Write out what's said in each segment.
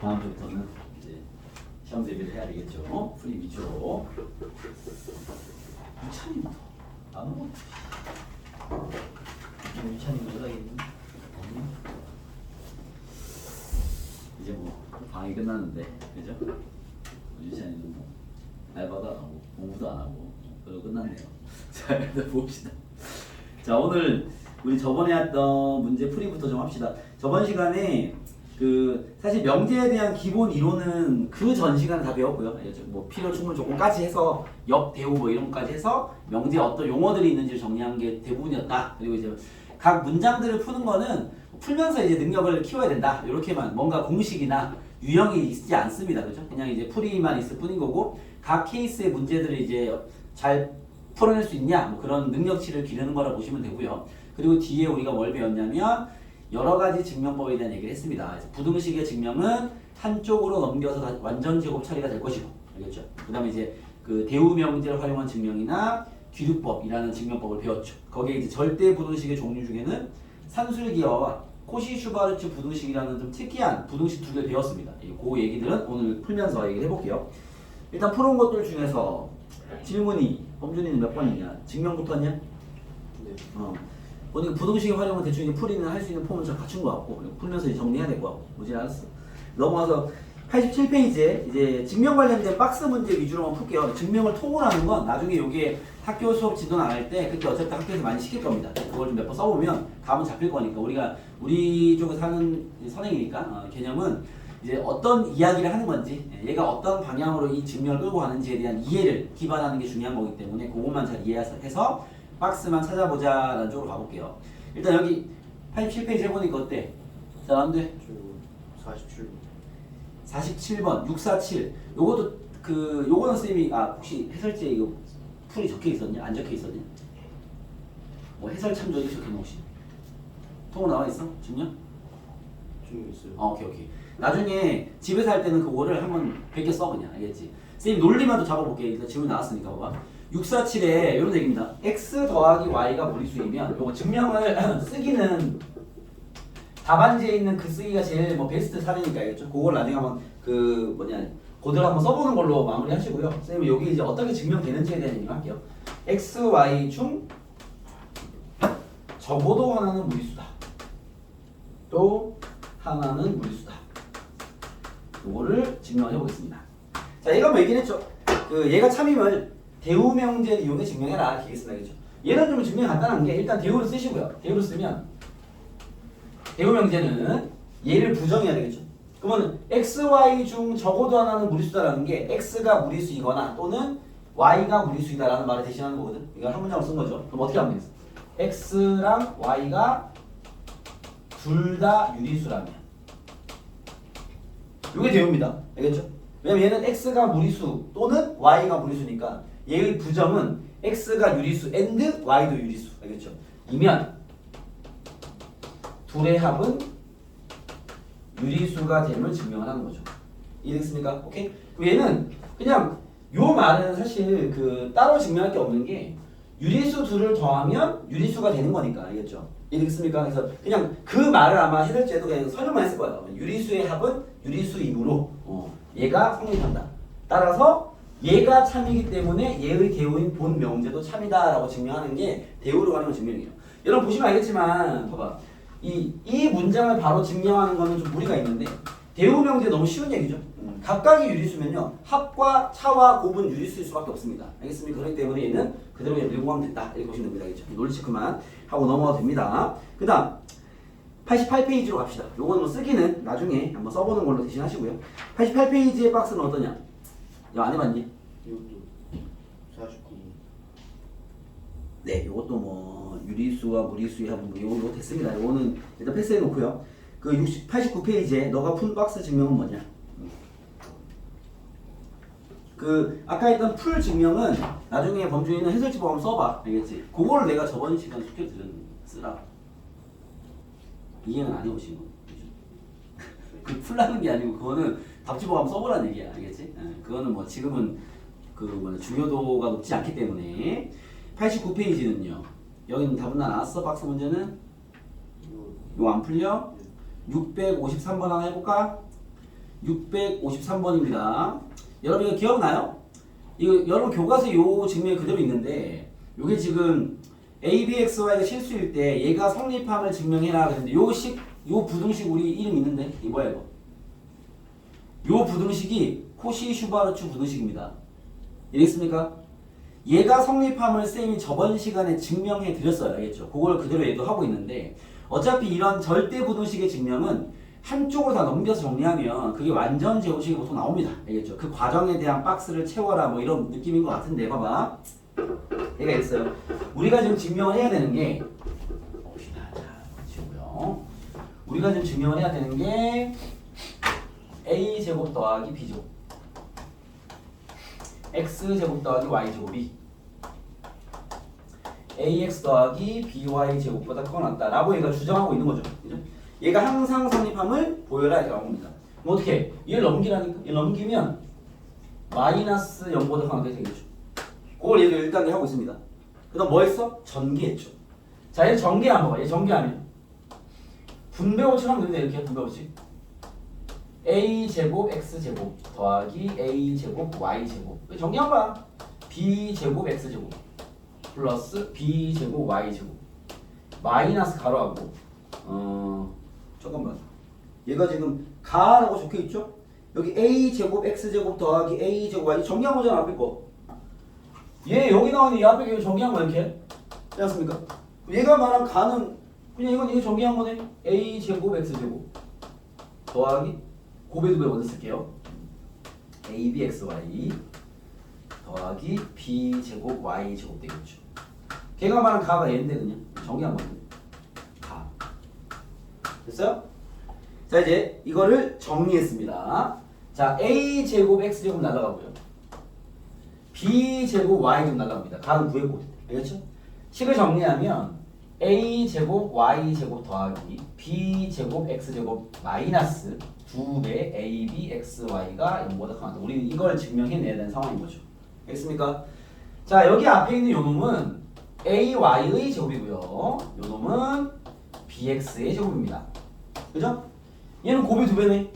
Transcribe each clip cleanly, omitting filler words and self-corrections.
다음 주부터는 이제 시험 대비를 해야 되겠죠. 프리 위주로. 유찬이부터 안 오고. 유찬이 못하겠니? 이제 뭐 방이 끝났는데, 그죠? 유찬이는 뭐 알바도 안 하고 공부도 안 하고 그러고 끝났네요. 자, 일단 봅시다. 자, 오늘 우리 저번에 했던 문제 풀이부터 좀 합시다. 저번 시간에 그 사실 명제에 대한 기본 이론은 그 전 시간에 다 배웠고요. 뭐 필요 충분 조건까지 해서 역 대우 뭐 이런 것까지 해서 명제에 어떤 용어들이 있는지를 정리한 게 대부분이었다. 그리고 이제 각 문장들을 푸는 거는 풀면서 이제 능력을 키워야 된다. 이렇게만 뭔가 공식이나 유형이 있지 않습니다. 그죠? 그냥 이제 풀이만 있을 뿐인 거고 각 케이스의 문제들을 이제 잘 풀어낼 수 있냐 뭐 그런 능력치를 기르는 거라 보시면 되고요. 그리고 뒤에 우리가 뭘 배웠냐면 여러 가지 증명법에 대한 얘기를 했습니다. 그래서 부등식의 증명은 한쪽으로 넘겨서 완전 제곱 처리가 될 것이고, 알겠죠? 그 다음에 이제 그 대우 명제를 활용한 증명이나 귀류법이라는 증명법을 배웠죠. 거기에 이제 절대 부등식의 종류 중에는 산술기어와 코시-슈바르츠 부등식이라는 좀 특이한 부등식 두 개를 배웠습니다. 그 얘기들은 오늘 풀면서 얘기를 해볼게요. 일단 풀어온 것들 중에서 질문이 범준이는 몇 번이냐? 증명 붙었냐? 네. 오늘 부등식의 활용은 대충 이제 풀이는 할 수 있는 폼은 잘 갖춘 것 같고 풀면서 이제 정리해야 될 것 같고 뭐지 알았어. 넘어가서 87페이지에 이제 증명 관련된 박스 문제 위주로만 풀게요. 증명을 통으라는 건 나중에 요게 학교 수업 지도 나갈 때 그때 어차피 학교에서 많이 시킬 겁니다. 그걸 좀 몇 번 써보면 감은 잡힐 거니까 우리 쪽에 사는 선생이니까 개념은 이제 어떤 이야기를 하는 건지 얘가 어떤 방향으로 이 증명을 끌고 가는지에 대한 이해를 기반하는 게 중요한 거기 때문에 그것만 잘 이해해서 박스만 찾아보자라는 쪽으로 가볼게요. 일단 여기 87페이지 해보니까 어때? 잘 안 돼? 47번. 47번 647 요것도 요거는 쌤이 혹시 해설지에 이거 풀이 적혀 있었냐? 안 적혀 있었냐? 뭐 해설 참조에 적혀놓은 혹시 통으로 나와 있어? 증명? 좀 있어요. 오케이. 나중에 집에서 할 때는 그거를 한번 100개 써 그냥 알겠지? 쌤 논리만 또 잡아볼게. 일단 질문 나왔으니까 봐봐. 647에 이런 얘기입니다. x 더하기 y가 무리수이면 요거 증명을 쓰기는 답안지에 있는 그 쓰기가 제일 뭐 베스트 사례니까 알겠죠? 그걸 나중에 한번 그대로 한번 써보는 걸로 마무리하시고요. 선생님 여기 이제 어떻게 증명되는지에 대한 얘기를 할게요. x, y 중 적어도 하나는 무리수다. 또 하나는 무리수다. 요거를 증명해 보겠습니다. 자, 얘가 뭐 얘기를 했죠? 얘가 참임을 대우 명제를 이용해 증명해라 이렇게 했습니다. 그죠? 얘는 좀 증명이 간단한 게 일단 대우를 쓰시고요. 대우를 쓰면 대우 명제는 얘를 부정해야 되겠죠. 그러면 x, y 중 적어도 하나는 무리수다라는 게 x가 무리수이거나 또는 y가 무리수이다라는 말을 대신하는 거거든. 이걸 한 문장으로 쓴 거죠. 그럼 어떻게 하면 되겠어? x랑 y가 둘 다 유리수라면 이게 대우입니다. 알겠죠? 왜냐면 얘는 x가 무리수 또는 y가 무리수니까 얘의 부정은 x가 유리수 and y도 유리수. 알겠죠? 이면 둘의 합은 유리수가 됨을 증명을 하는 거죠. 이해됐습니까? 오케이? 그럼 얘는 그냥 요 말은 사실 따로 증명할 게 없는 게 유리수 둘을 더하면 유리수가 되는 거니까. 알겠죠? 이해됐습니까? 그래서 그냥 그 말을 아마 해설지에도 그냥 설명만 했을 거예요. 유리수의 합은 유리수이므로 얘가 성립한다. 따라서 얘가 참이기 때문에 얘의 대우인 본 명제도 참이다라고 증명하는 게 대우로 가는 증명이에요. 여러분 보시면 알겠지만 봐봐. 이 문장을 바로 증명하는 거는 좀 무리가 있는데 대우 명제 너무 쉬운 얘기죠. 각각이 유리수면요 합과 차와 곱은 유리수일 수밖에 없습니다. 알겠습니까? 그렇기 때문에 얘는 그대로 그냥 밀고 가면 된다 이렇게 보시면 됩니다. 알겠죠? 논리 체크만 하고 넘어가도 됩니다. 그 다음 88페이지로 갑시다. 요거는 뭐 쓰기는 나중에 한번 써보는 걸로 대신하시고요. 88페이지의 박스는 어떠냐? 이거 안 해봤니? 이것도 49번. 네, 요것도 뭐 유리수와 무리수의 합은 뭐 요거 됐습니다. 요거는 일단 패스해 놓고요. 89페이지에 너가 푼 박스 증명은 뭐냐? 아까 했던 풀 증명은 나중에 범준이는 해설지법 한번 써봐. 알겠지? 그거를 내가 저번 시간 쓰라. 이해는 안 해오신 거. 그 풀라는 게 아니고 그거는 답지법 한번 써보라는 얘기야. 알겠지? 그거는 뭐 지금은 중요도가 높지 않기 때문에 89페이지는요. 여기는 답은 다 나왔어. 박스 문제는 이거 안 풀려? 653번 하나 해볼까? 653번입니다. 여러분 이거 기억나요? 이거 여러분 교과서에 요 증명이 그대로 있는데 요게 지금 ABXY가 실수일 때 얘가 성립함을 증명해라 그랬는데 요 부등식 우리 이름 있는데 이 뭐야 이거? 요 부등식이 코시-슈바르츠 부등식입니다. 이해했습니까? 얘가 성립함을 쌤이 저번 시간에 증명해 드렸어요. 알겠죠? 그걸 그대로 얘도 하고 있는데 어차피 이런 절대 부등식의 증명은 한쪽으로 다 넘겨서 정리하면 그게 완전 제곱식이 보통 나옵니다. 알겠죠? 그 과정에 대한 박스를 채워라 뭐 이런 느낌인 것 같은데 봐봐. 얘가 있어요. 우리가 지금 증명을 해야 되는 게 봅시다. 자, 지우고요. 우리가 지금 증명을 해야 되는 게 a제곱 더하기 b제곱 x제곱 더하기 y제곱이 ax 더하기 by제곱보다 커 낫다 라고 얘가 주장하고 있는 거죠. 그죠? 얘가 항상 성립함을 보여라 이렇게 나옵니다. 그럼 어떻게 해? 얘를 넘기라니까? 얘를 넘기면 마이너스 0보다 커 낫게 되겠죠. 그걸 얘를 1단계 하고 있습니다. 그 다음 뭐 했어? 전개했죠. 자, 얘 전개하면 봐봐. 얘 전개하면 분배호처럼 되는데 이렇게 분배호지. a제곱 x제곱 더하기 a제곱 y제곱 정리한 거야. b제곱 x제곱 플러스 b제곱 y제곱 마이너스 가로하고 잠깐만 얘가 지금 가라고 적혀있죠? 여기 a제곱 x제곱 더하기 a제곱 y 정리한 거잖아 앞에 거. 얘 여기 나오는 이 앞에 이거 정리한 거 이렇게 그렇지 않습니까? 얘가 말한 가는 그냥 이거 정리한 거네. a제곱 x제곱 더하기 고배두배 먼저 쓸게요. abxy 더하기 b제곱 y제곱 되겠죠. 걔가 말한 가가 얘인데 그냥 정리한 건데 가. 됐어요? 자 이제 이거를 정리했습니다. 자 a제곱 x제곱 날아가고요. b제곱 y제곱 날아갑니다. 가는 구했고 알겠죠? 식을 정리하면 a제곱 y제곱 더하기 b제곱 x제곱 마이너스 2배 abxy가 0보다 커. 우리는 이걸 증명해내야 되는 상황인 거죠. 알겠습니까? 자 여기 앞에 있는 요 놈은 ay의 제곱이고요. 요 놈은 bx의 제곱입니다. 그죠? 얘는 곱이 2배네.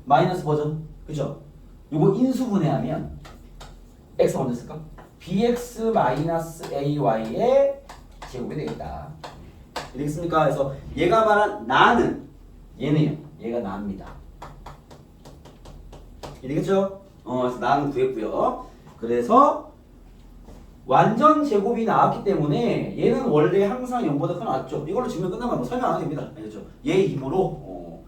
마이너스 버전. 그죠? 요거 인수분해하면 x 먼저 쓸까? bx 마이너스 ay의 제곱이 되겠다. 되겠습니까? 그래서 얘가 말한 나는 얘네요. 얘가 나입니다. 되겠죠? 그래서 나는 구했고요. 그래서 완전 제곱이 나왔기 때문에 얘는 원래 항상 0보다 큰 나왔죠. 이걸로 증명 끝나면 뭐 설명 안 해도 됩니다. 알겠죠? 얘 힘으로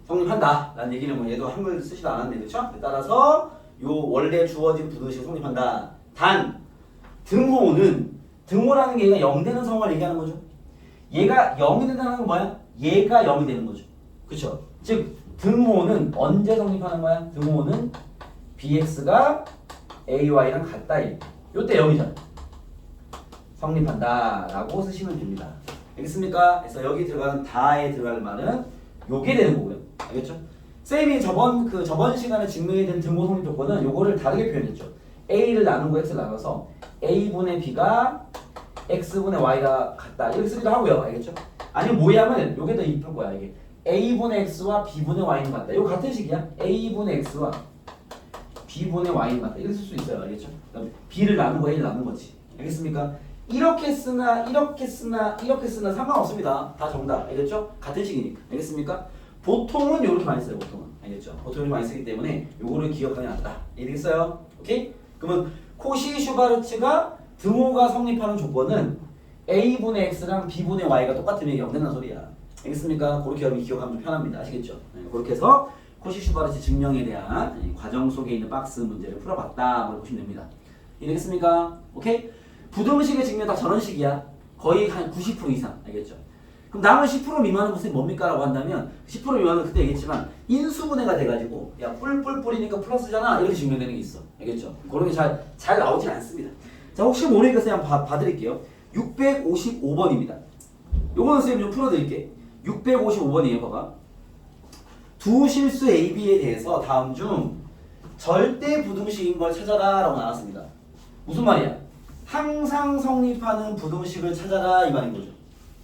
성립한다 라는 얘기는 뭐 얘도 한글 쓰지도 않았는데 그렇죠? 따라서 요 원래 주어진 부등식 성립한다. 단 등호라는 게 얘가 0 되는 상황을 얘기하는 거죠. 얘가 0이 된다는 건 뭐야? 얘가 0이 되는 거죠. 그렇죠? 즉 등호는 언제 성립하는 거야? 등호는 bx가 ay랑 같다. 요때 0이잖아. 성립한다 라고 쓰시면 됩니다. 알겠습니까? 그래서 여기 들어가는 다에 들어갈 말은 요게 되는 거고요. 알겠죠? 쌤이 저번 시간에 증명해야 된 등호 성립 조건은 요거를 다르게 표현했죠. a를 나누고 x를 나눠서 a분의 b가 x분의 y가 같다 이렇게 쓰기도 하고요. 알겠죠? 아니면 모양은 요게 더 이쁠 거야. 이게 a분의 x와 b분의 y는 같다. 이거 같은 식이야. a분의 x와 b분의 y는 같다. 이렇게 쓸 수 있어요. 알겠죠? b를 나누고 a를 나눈 거지. 알겠습니까? 이렇게 쓰나 상관없습니다. 다 정답. 알겠죠? 같은 식이니까. 알겠습니까? 보통은 이렇게 많이 써요. 보통은. 알겠죠? 보통 이렇게 많이 쓰기 때문에 요거를 기억하는 게 낫다. 이해되겠어요? 오케이? 그러면 코시-슈바르츠가 등호가 성립하는 조건은 a분의 x랑 b분의 y가 똑같으면 0 된다는 소리야. 알겠습니까? 그렇게 여러분이 기억하면 좀 편합니다. 아시겠죠? 네, 그렇게 해서 코시-슈바르츠 증명에 대한 과정 속에 있는 박스 문제를 풀어봤다. 뭐 보시면 됩니다. 이해되겠습니까? 오케이? 부등식의 증명 다 저런 식이야. 거의 한 90% 이상. 알겠죠? 그럼 남은 10% 미만은 무슨 뭡니까? 라고 한다면 10% 미만은 그때 얘기했지만 인수분해가 돼가지고 야 뿔이니까 플러스잖아. 이렇게 증명되는 게 있어. 알겠죠? 그런 게 잘 나오진 않습니다. 자 혹시 모르니까 쌤 봐드릴게요. 655번입니다. 요거는 쌤 좀 풀어드릴게. 655번이에요. 봐봐. 두 실수 A, B에 대해서 다음 중 절대 부등식인 걸 찾아라 라고 나왔습니다. 무슨 말이야? 항상 성립하는 부등식을 찾아라 이 말인 거죠.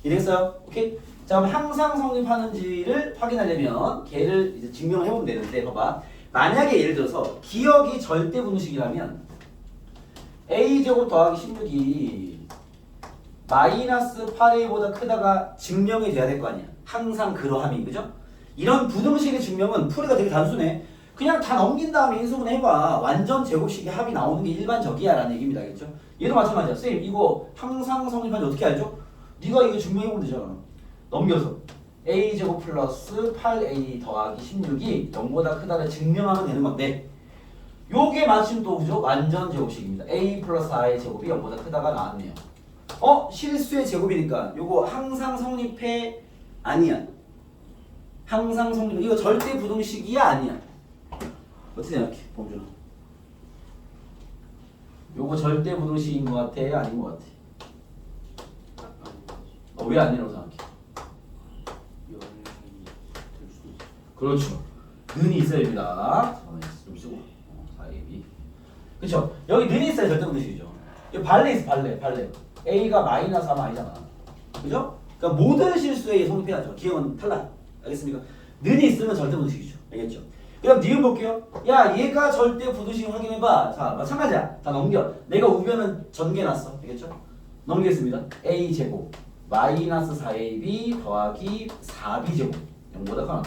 이해됐어요? 오케이? 자, 그럼 항상 성립하는지를 확인하려면 걔를 이제 증명해 보면 되는데, 봐봐. 만약에 예를 들어서 기억이 절대 분수식이라면 a제곱 더하기 16이 마이너스 8a보다 크다가 증명이 돼야 될 거 아니야. 항상 그러함이, 그죠? 이런 부등식의 증명은 풀이가 되게 단순해. 그냥 다 넘긴 다음에 인수분 해봐. 완전 제곱식의 합이 나오는 게 일반적이야 라는 얘기입니다. 알겠죠? 얘도 마찬가지야. 쌤 이거 항상 성립하는지 어떻게 알죠? 네가 이거 증명해보면 되잖아. 넘겨서 a제곱 플러스 8a 더하기 16이 0보다 크다를 증명하면 되는 건데, 요게 마침 또 그죠? 완전 제곱식입니다. a 플러스 i의 제곱이 0보다 크다가 나왔네요. 실수의 제곱이니까 요거 항상 성립해? 아니야. 항상 성립. 이거 절대 부등식이야? 아니야? 어떻게 생각해? 범준아. 요거 절대 부등식인 것 같아? 아닌 것 같아? 왜 아니라고 생각해? 연이 될 수도 있어. 그렇죠. 는이 있어야 됩니다. 좀 쓰고 4AB. 그렇죠. 여기 는이 있어야 절대 부등식이죠. 여기 발레 있어. 발레. A가 마이너스 하면 아니잖아. 그죠? 그러니까 모든 실수에 성립해야죠. 기억은 탈락. 알겠습니까? 는이 있으면 절대 부등식이죠. 알겠죠? 그럼 니은 볼게요. 야, 얘가 절대 부등식 확인해봐. 자, 마찬가지야. 다 넘겨. 내가 우변은 전개해놨어. 알겠죠? 넘기겠습니다. A 제곱 마이너스 4AB 더하기 4B 제곱 0보다 커.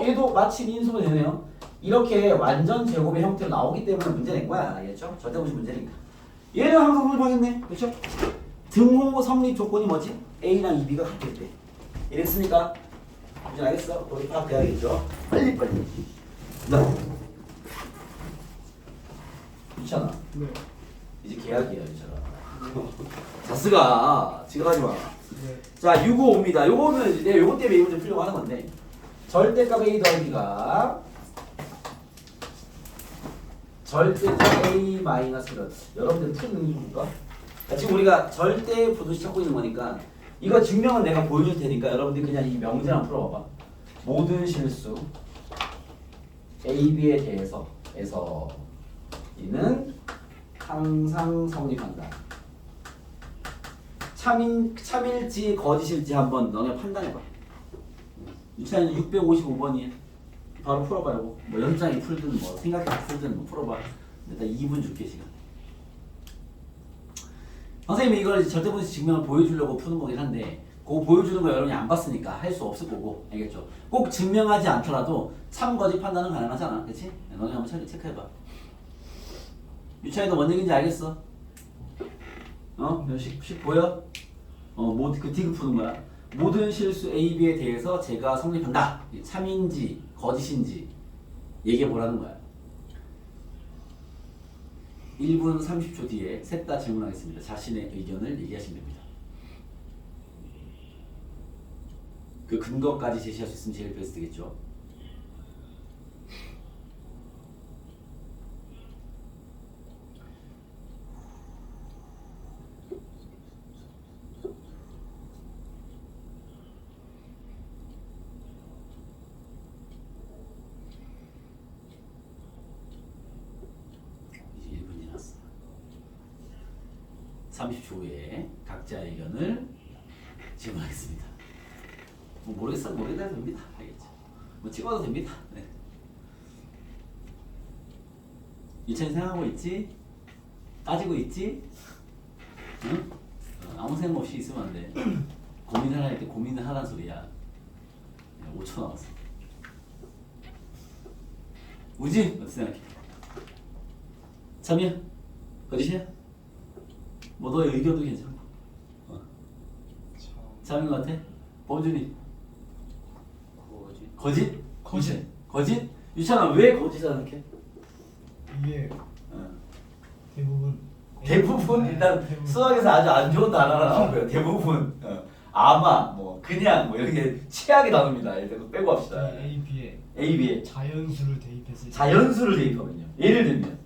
얘도 마침 인수분 되네요. 이렇게 완전 제곱의 형태로 나오기 때문에 문제 낸 거야. 알겠죠? 절대 부등식 문제니까. 얘는 항상 성립하겠네. 그렇죠? 등호 성립 조건이 뭐지? A랑 2B가 같을 때. 이랬으니까 이제 알겠어? 우리 파악돼야겠죠? 빨리. 나 유찬아. 네. 이제 계약이야, 유찬아. 자스가 지각하지 마. 네. 자, 655입니다. 요거는 이제 내가 요거 때문에 이 문제 풀려고 하는 건데, 절대값 A 더하기가 절대값 A 마이너스를 여러분들 푸는 건가? 지금 우리가 절대 부등식 찾고 있는 거니까 이거 증명은 내가 보여줄 테니까 여러분들이 그냥 이 명제만 풀어봐봐. 모든 실수 A, B에 대해서 이는 항상 성립한다. 참일지 거짓일지 한번 너네 판단해봐. 유찬이는 655번이야. 바로 풀어봐요. 뭐 연장이 풀든 뭐 생각해서 풀든 뭐 풀어봐. 일단 2분 줄게 시간. 선생님이 이걸 절대 부등식 증명을 보여주려고 푸는 거긴 한데, 그거 보여주는 거 여러분이 안 봤으니까 할 수 없을 거고, 알겠죠? 꼭 증명하지 않더라도 참거짓 판단은 가능하잖아, 그렇지? 너네 한번 체크해봐. 유찬이도 뭔 얘기인지 알겠어? 식 보여? 그 디귿 푸는 거야. 모든 실수 A, B에 대해서 제가 성립한다. 참인지 거짓인지 얘기해 보라는 거야. 1분 30초 뒤에 셋 다 질문하겠습니다. 자신의 의견을 얘기하시면 됩니다. 그 근거까지 제시할 수 있으면 제일 베스트겠죠. 이제 1분 지났어. 30초 후에 각자의 의견을 질문하겠습니다. 뭐 모르겠어, 모르겠다 해도 됩니다. 알겠죠? 뭐 찍어도 됩니다. 네. 유찬이 생각하고 있지? 따지고 있지? 응? 아무 생각 없이 있으면 안 돼. 고민을 할 때 고민을 하란 소리야. 5초 남았어. 우지? 어떻게 생각해? 참이야? 거짓이야? 뭐 너의 의견도 괜찮고. 참인 것 같아? 범준이? 거짓? 거짓. 거짓? 유찬아 왜 거짓을 생각해? 이게 대부분 일단 대부분. 수학에서 아주 안 좋은 단어가 나오고요. 대부분 아마 뭐 그냥 뭐 이렇게 최악의 단어입니다. 일단 빼고 합시다. A, B에 A, B에 자연수를 대입했을 때 자연수를 대입하면요. 예를 들면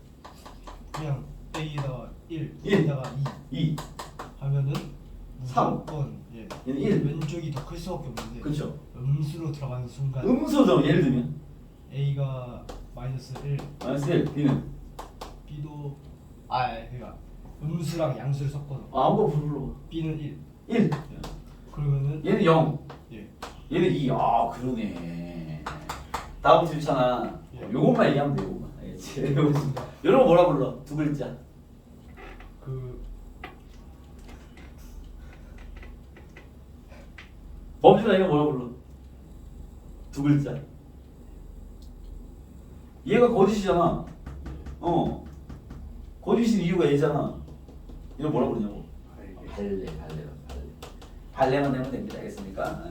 그냥 A에다가 1, 1, B에다가 2 2, 하면은 3. 무조건 예. 얘는 1. 왼쪽이 더 클 수밖에 없는데 그렇죠. 음수로 들어가는 순간 음수죠. 예를 들면 A가 마이너스 1, 마이너스 1, B는 B도 그러니까 음수랑 양수를 섞어서 아무거 불러. B는 1. 1. 그러면은 얘는 0, 예. 얘는 2. 아 그러네. 다음 주잖아. 예. 요것만 얘기하면 돼. 요것만. 알겠지? 알겠습니다. 이런 거 뭐라 불러? 두 글자. 그 범준아 이거 뭐라 불러? 두 글자. 얘가 거짓이잖아. 거짓인 이유가 얘잖아. 이거 뭐라 부르냐고? 발레. 발레만 내면 됩니다. 알겠습니까?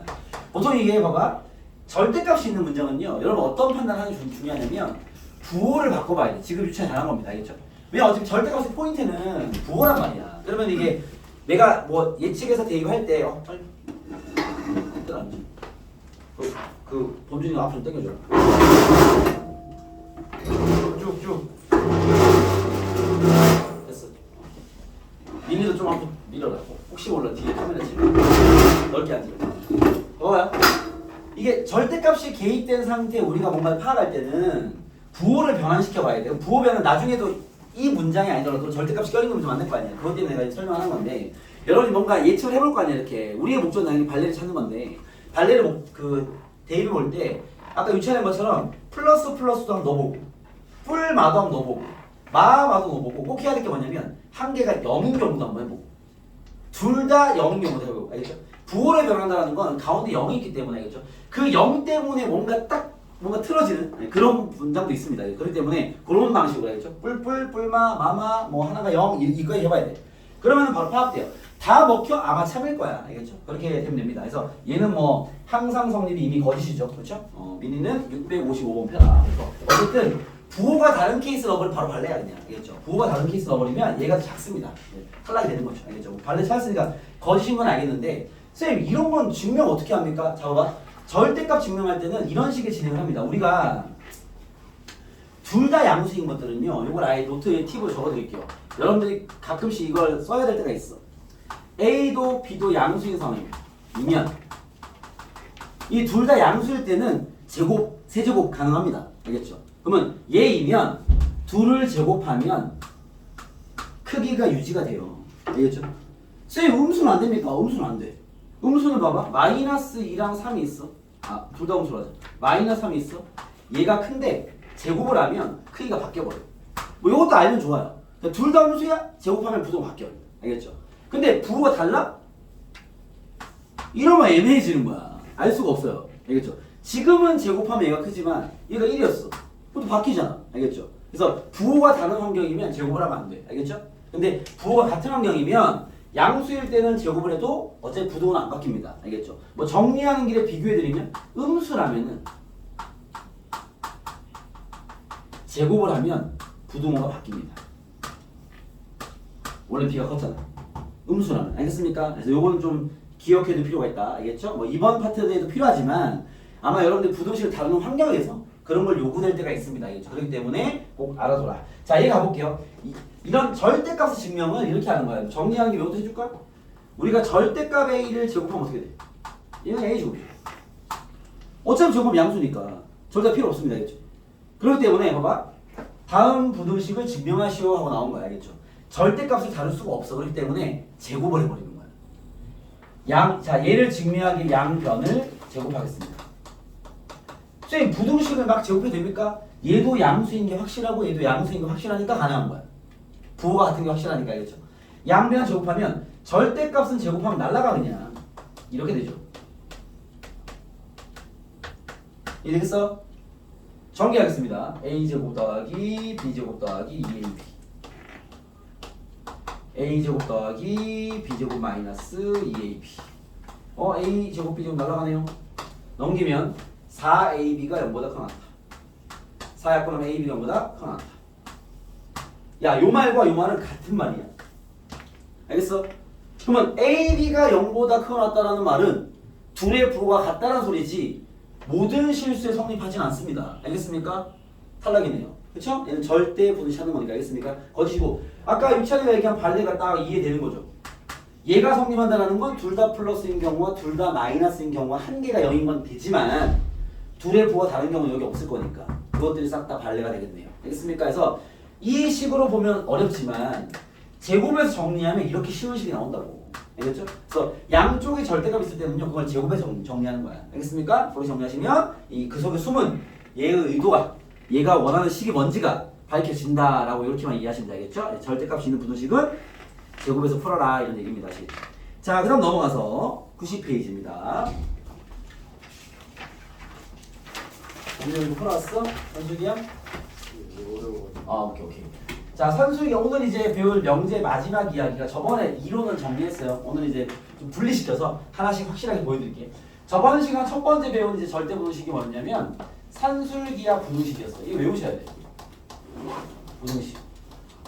보통 이게 봐봐. 절대값이 있는 문장은요. 여러분 어떤 판단하는 게 중요하냐면 부호를 바꿔봐야 돼. 지금 유치원 잘한 겁니다. 알겠죠? 왜냐 어차피 절대값의 포인트는 부호란 말이야. 그러면 이게 내가 뭐 예측해서 대입할 때 빨리 그 범준이가 앞으로 당겨줘라. 쭉 됐어. 민이도 좀 앞으로 밀어라. 혹시 몰라 뒤에 카메라 찍어. 넓게 앉아. 봐봐요. 이게 절대값이 개입된 상태에 우리가 뭔가를 파악할 때는 부호를 변환시켜 봐야 돼요. 부호 변은 나중에도 이 문장이 아니더라도 절대값이 껴있는 문제 만들 거 아니야. 그것 때문에 내가 설명하는 건데 여러분이 뭔가 예측을 해볼 거 아니야. 이렇게 우리의 목적은 당연히 발레를 찾는 건데 발레를 대입해 볼 때 아까 유치원에 것처럼 플러스도 한번 넣어보고 뿔마도 한번 넣어보고 마도 넣어보고 꼭 해야 될 게 뭐냐면 한 개가 0인 경우도 한번 해보고 둘 다 0인 경우도 해보고 알겠죠? 부호를 변한다는 건 가운데 0이 있기 때문에 알겠죠? 그 0 때문에 뭔가 틀어지는 그런 문장도 있습니다. 그렇기 때문에 그런 방식으로 알겠죠? 뿔뿔 뿔마 마마 뭐 하나가 0 이거 해봐야 돼. 그러면 바로 파악돼요. 다 먹혀 아마 참일 거야. 알겠죠? 그렇게 되면 됩니다. 그래서 얘는 뭐 항상 성립이 이미 거짓이죠. 그렇죠? 민이는 655번 펴라. 그래서 어쨌든 부호가 다른 케이스 러버를 바로 발레야 그냥. 알겠죠? 부호가 다른 케이스 러버리면 얘가 더 작습니다. 탈락이 되는 거죠. 알겠죠? 발레 찾았으니까 거짓인 건 알겠는데 쌤 이런 건 증명 어떻게 합니까? 자 봐봐. 절대값 증명할 때는 이런 식의 진행을 합니다. 우리가 둘 다 양수인 것들은요. 이걸 아예 노트에 팁을 적어드릴게요. 여러분들이 가끔씩 이걸 써야 될 때가 있어. A도 B도 양수인 상황이면 이 둘 다 양수일 때는 제곱, 세제곱 가능합니다. 알겠죠? 그러면 얘이면 둘을 제곱하면 크기가 유지가 돼요. 알겠죠? 쌤 음수는 안 됩니까? 음수는 안 돼. 음수는 봐봐. 마이너스 2랑 3이 있어. 둘 다 음수로 하자. 마이너스 3이 있어. 얘가 큰데 제곱을 하면 크기가 바뀌어버려. 뭐 이것도 알면 좋아요. 둘 다 음수야? 제곱하면 부호가 바뀌어요. 알겠죠? 근데 부호가 달라? 이러면 애매해지는 거야. 알 수가 없어요. 알겠죠? 지금은 제곱하면 얘가 크지만 얘가 1이었어. 그것도 바뀌잖아. 알겠죠? 그래서 부호가 다른 환경이면 제곱을 하면 안 돼. 알겠죠? 근데 부호가 같은 환경이면 양수일 때는 제곱을 해도 어차피 부동은 안 바뀝니다. 알겠죠? 뭐 정리하는 길에 비교해드리면 음수라면은 제곱을 하면 부동호가 바뀝니다. 원래 B가 컸잖아. 음수라면. 알겠습니까? 그래서 요거는 좀 기억해둘 필요가 있다. 알겠죠? 뭐 이번 파트에도 필요하지만 아마 여러분들 부동식을 다루는 환경에서 그런 걸 요구될 때가 있습니다. 알겠죠? 그렇기 때문에 꼭 알아둬라. 자, 얘 가볼게요. 이런 절대값의 증명을 이렇게 하는 거예요. 정리하는 게 이것도 해줄까? 우리가 절대값 A를 제곱하면 어떻게 돼? 얘는 A 제곱이에요. 어차피 제곱하면 양수니까 절대 필요 없습니다. 알겠죠? 그렇기 때문에 봐봐. 다음 부등식을 증명하시오 하고 나온 거야. 알겠죠? 절대값을 다룰 수가 없어. 그렇기 때문에 제곱을 해버리는 거야. 자, 얘를 증명하기 양변을 제곱하겠습니다. 선생님 부등식을 막 제곱해도 됩니까? 얘도 양수인 게 확실하고 얘도 양수인 게 확실하니까 가능한 거야. 부호가 같은 게 확실하니까. 알겠죠? 양변 제곱하면 절대값은 제곱하면 날라가 그냥. 이렇게 되죠. 이해됐어? 정리하겠습니다. a제곱 더하기 b제곱 더하기 2ab a제곱 더하기 b제곱 마이너스 2ab a제곱 b제곱 날라가네요. 넘기면 4ab가 0보다 커 낫다. 4약분하면 ab가 0보다 커 낫다. 야, 요 말과 요 말은 같은 말이야. 알겠어? 그러면 ab가 0보다 커 낫다라는 말은 둘의 부호가 같다는 소리지 모든 실수에 성립하진 않습니다. 알겠습니까? 탈락이네요. 그쵸? 얘는 절대 분시하는 거니까. 알겠습니까? 거짓이고 아까 유찬이가 얘기한 발레가 딱 이해되는 거죠. 얘가 성립한다는 건 둘 다 플러스인 경우와 둘 다 마이너스인 경우와 한 개가 0인 건 되지만 둘의 부호가 다른 경우는 여기 없을 거니까 그것들이 싹 다 발레가 되겠네요. 알겠습니까? 그래서 이 식으로 보면 어렵지만 제곱에서 정리하면 이렇게 쉬운 식이 나온다고. 알겠죠? 그래서 양쪽에 절대값 있을 때는요 그걸 제곱에 정리하는 거야. 알겠습니까? 그렇게 정리하시면 이 그 속에 숨은 얘의 의도가 얘가 원하는 식이 뭔지가 밝혀진다라고 이렇게만 이해하시면 되겠죠? 절대값이 있는 부등식은 제곱에서 풀어라 이런 얘기입니다. 아시겠죠? 자, 그다음 넘어가서 90페이지입니다. 오늘 이거 풀어왔어? 선수기야? 오케이. 자, 선수기야 오늘 이제 배울 명제 마지막 이야기가 저번에 이론을 정리했어요. 오늘 이제 좀 분리시켜서 하나씩 확실하게 보여드릴게요. 저번 시간 첫 번째 배운 이제 절대 부등식이 뭐냐면 산술기하 부등식이었어요. 이거 외우셔야 돼요. 부등식.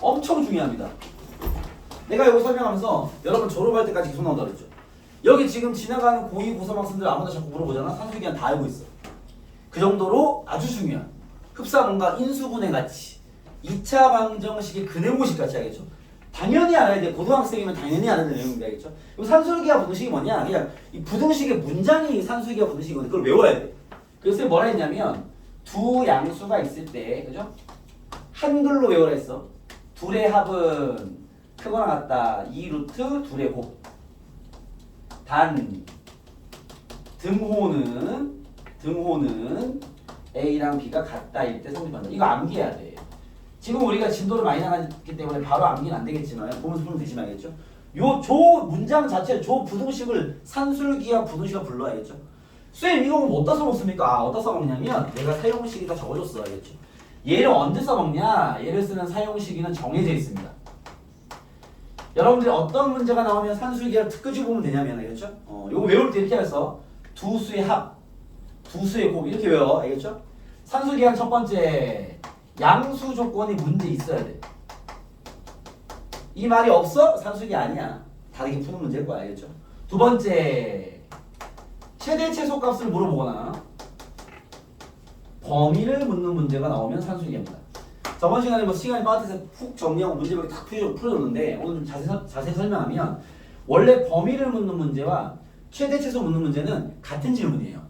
엄청 중요합니다. 내가 이거 설명하면서 여러분 졸업할 때까지 계속 나온다 그랬죠. 여기 지금 지나가는 고2 고3 학생들 아무나 자꾸 물어보잖아. 산술기한 다 알고 있어. 그 정도로 아주 중요한 흡사문과 인수분해 같이 2차 방정식의 근해공식 같이 하겠죠. 당연히 알아야 돼. 고등학생이면 당연히 아는 내용인데 알겠죠. 그럼 산술기하 부등식이 뭐냐? 그냥 이 부등식의 문장이 산술기하 부등식이거든. 그걸 외워야 돼. 그래서 뭐라 했냐면 두 양수가 있을 때 그죠? 한글로 외우라 했어. 둘의 합은 크거나 같다. 2루트 둘의 곱. 단 등호는 A랑 B가 같다일 때 성립한다. 이거 암기해야 돼. 지금 우리가 진도를 많이 나갔기 때문에 바로 암기는 안 되겠지만 보면서 풀면 되지만 알겠죠? 조 문장 자체 조 부등식을 산술기하 부등식을 불러야겠죠? 쌤 이거 뭐 어디다 써먹습니까? 어디다 써먹냐면 내가 사용식이 다 적어줬어. 알겠죠? 얘를 언제 써먹냐? 얘를 쓰는 사용시기는 정해져 있습니다. 여러분들이 어떤 문제가 나오면 산술기하를 특급지 보면 되냐면 알겠죠? 요거 외울 때 이렇게 해서 두 수의 합, 두 수의 곱 이렇게 외워. 알겠죠? 산술기하 첫 번째 양수 조건이 문제 있어야 돼. 이 말이 없어? 산술기 아니야. 다르게 푸는 문제일 거야. 알겠죠? 두 번째 최대 최소값을 물어보거나 범위를 묻는 문제가 나오면 산술기입니다. 저번 시간에 뭐 시간이 빠듯해서 훅 정리하고 문제별로 다 풀어줬는데 오늘 좀 자세히 설명하면 원래 범위를 묻는 문제와 최대 최소 묻는 문제는 같은 질문이에요.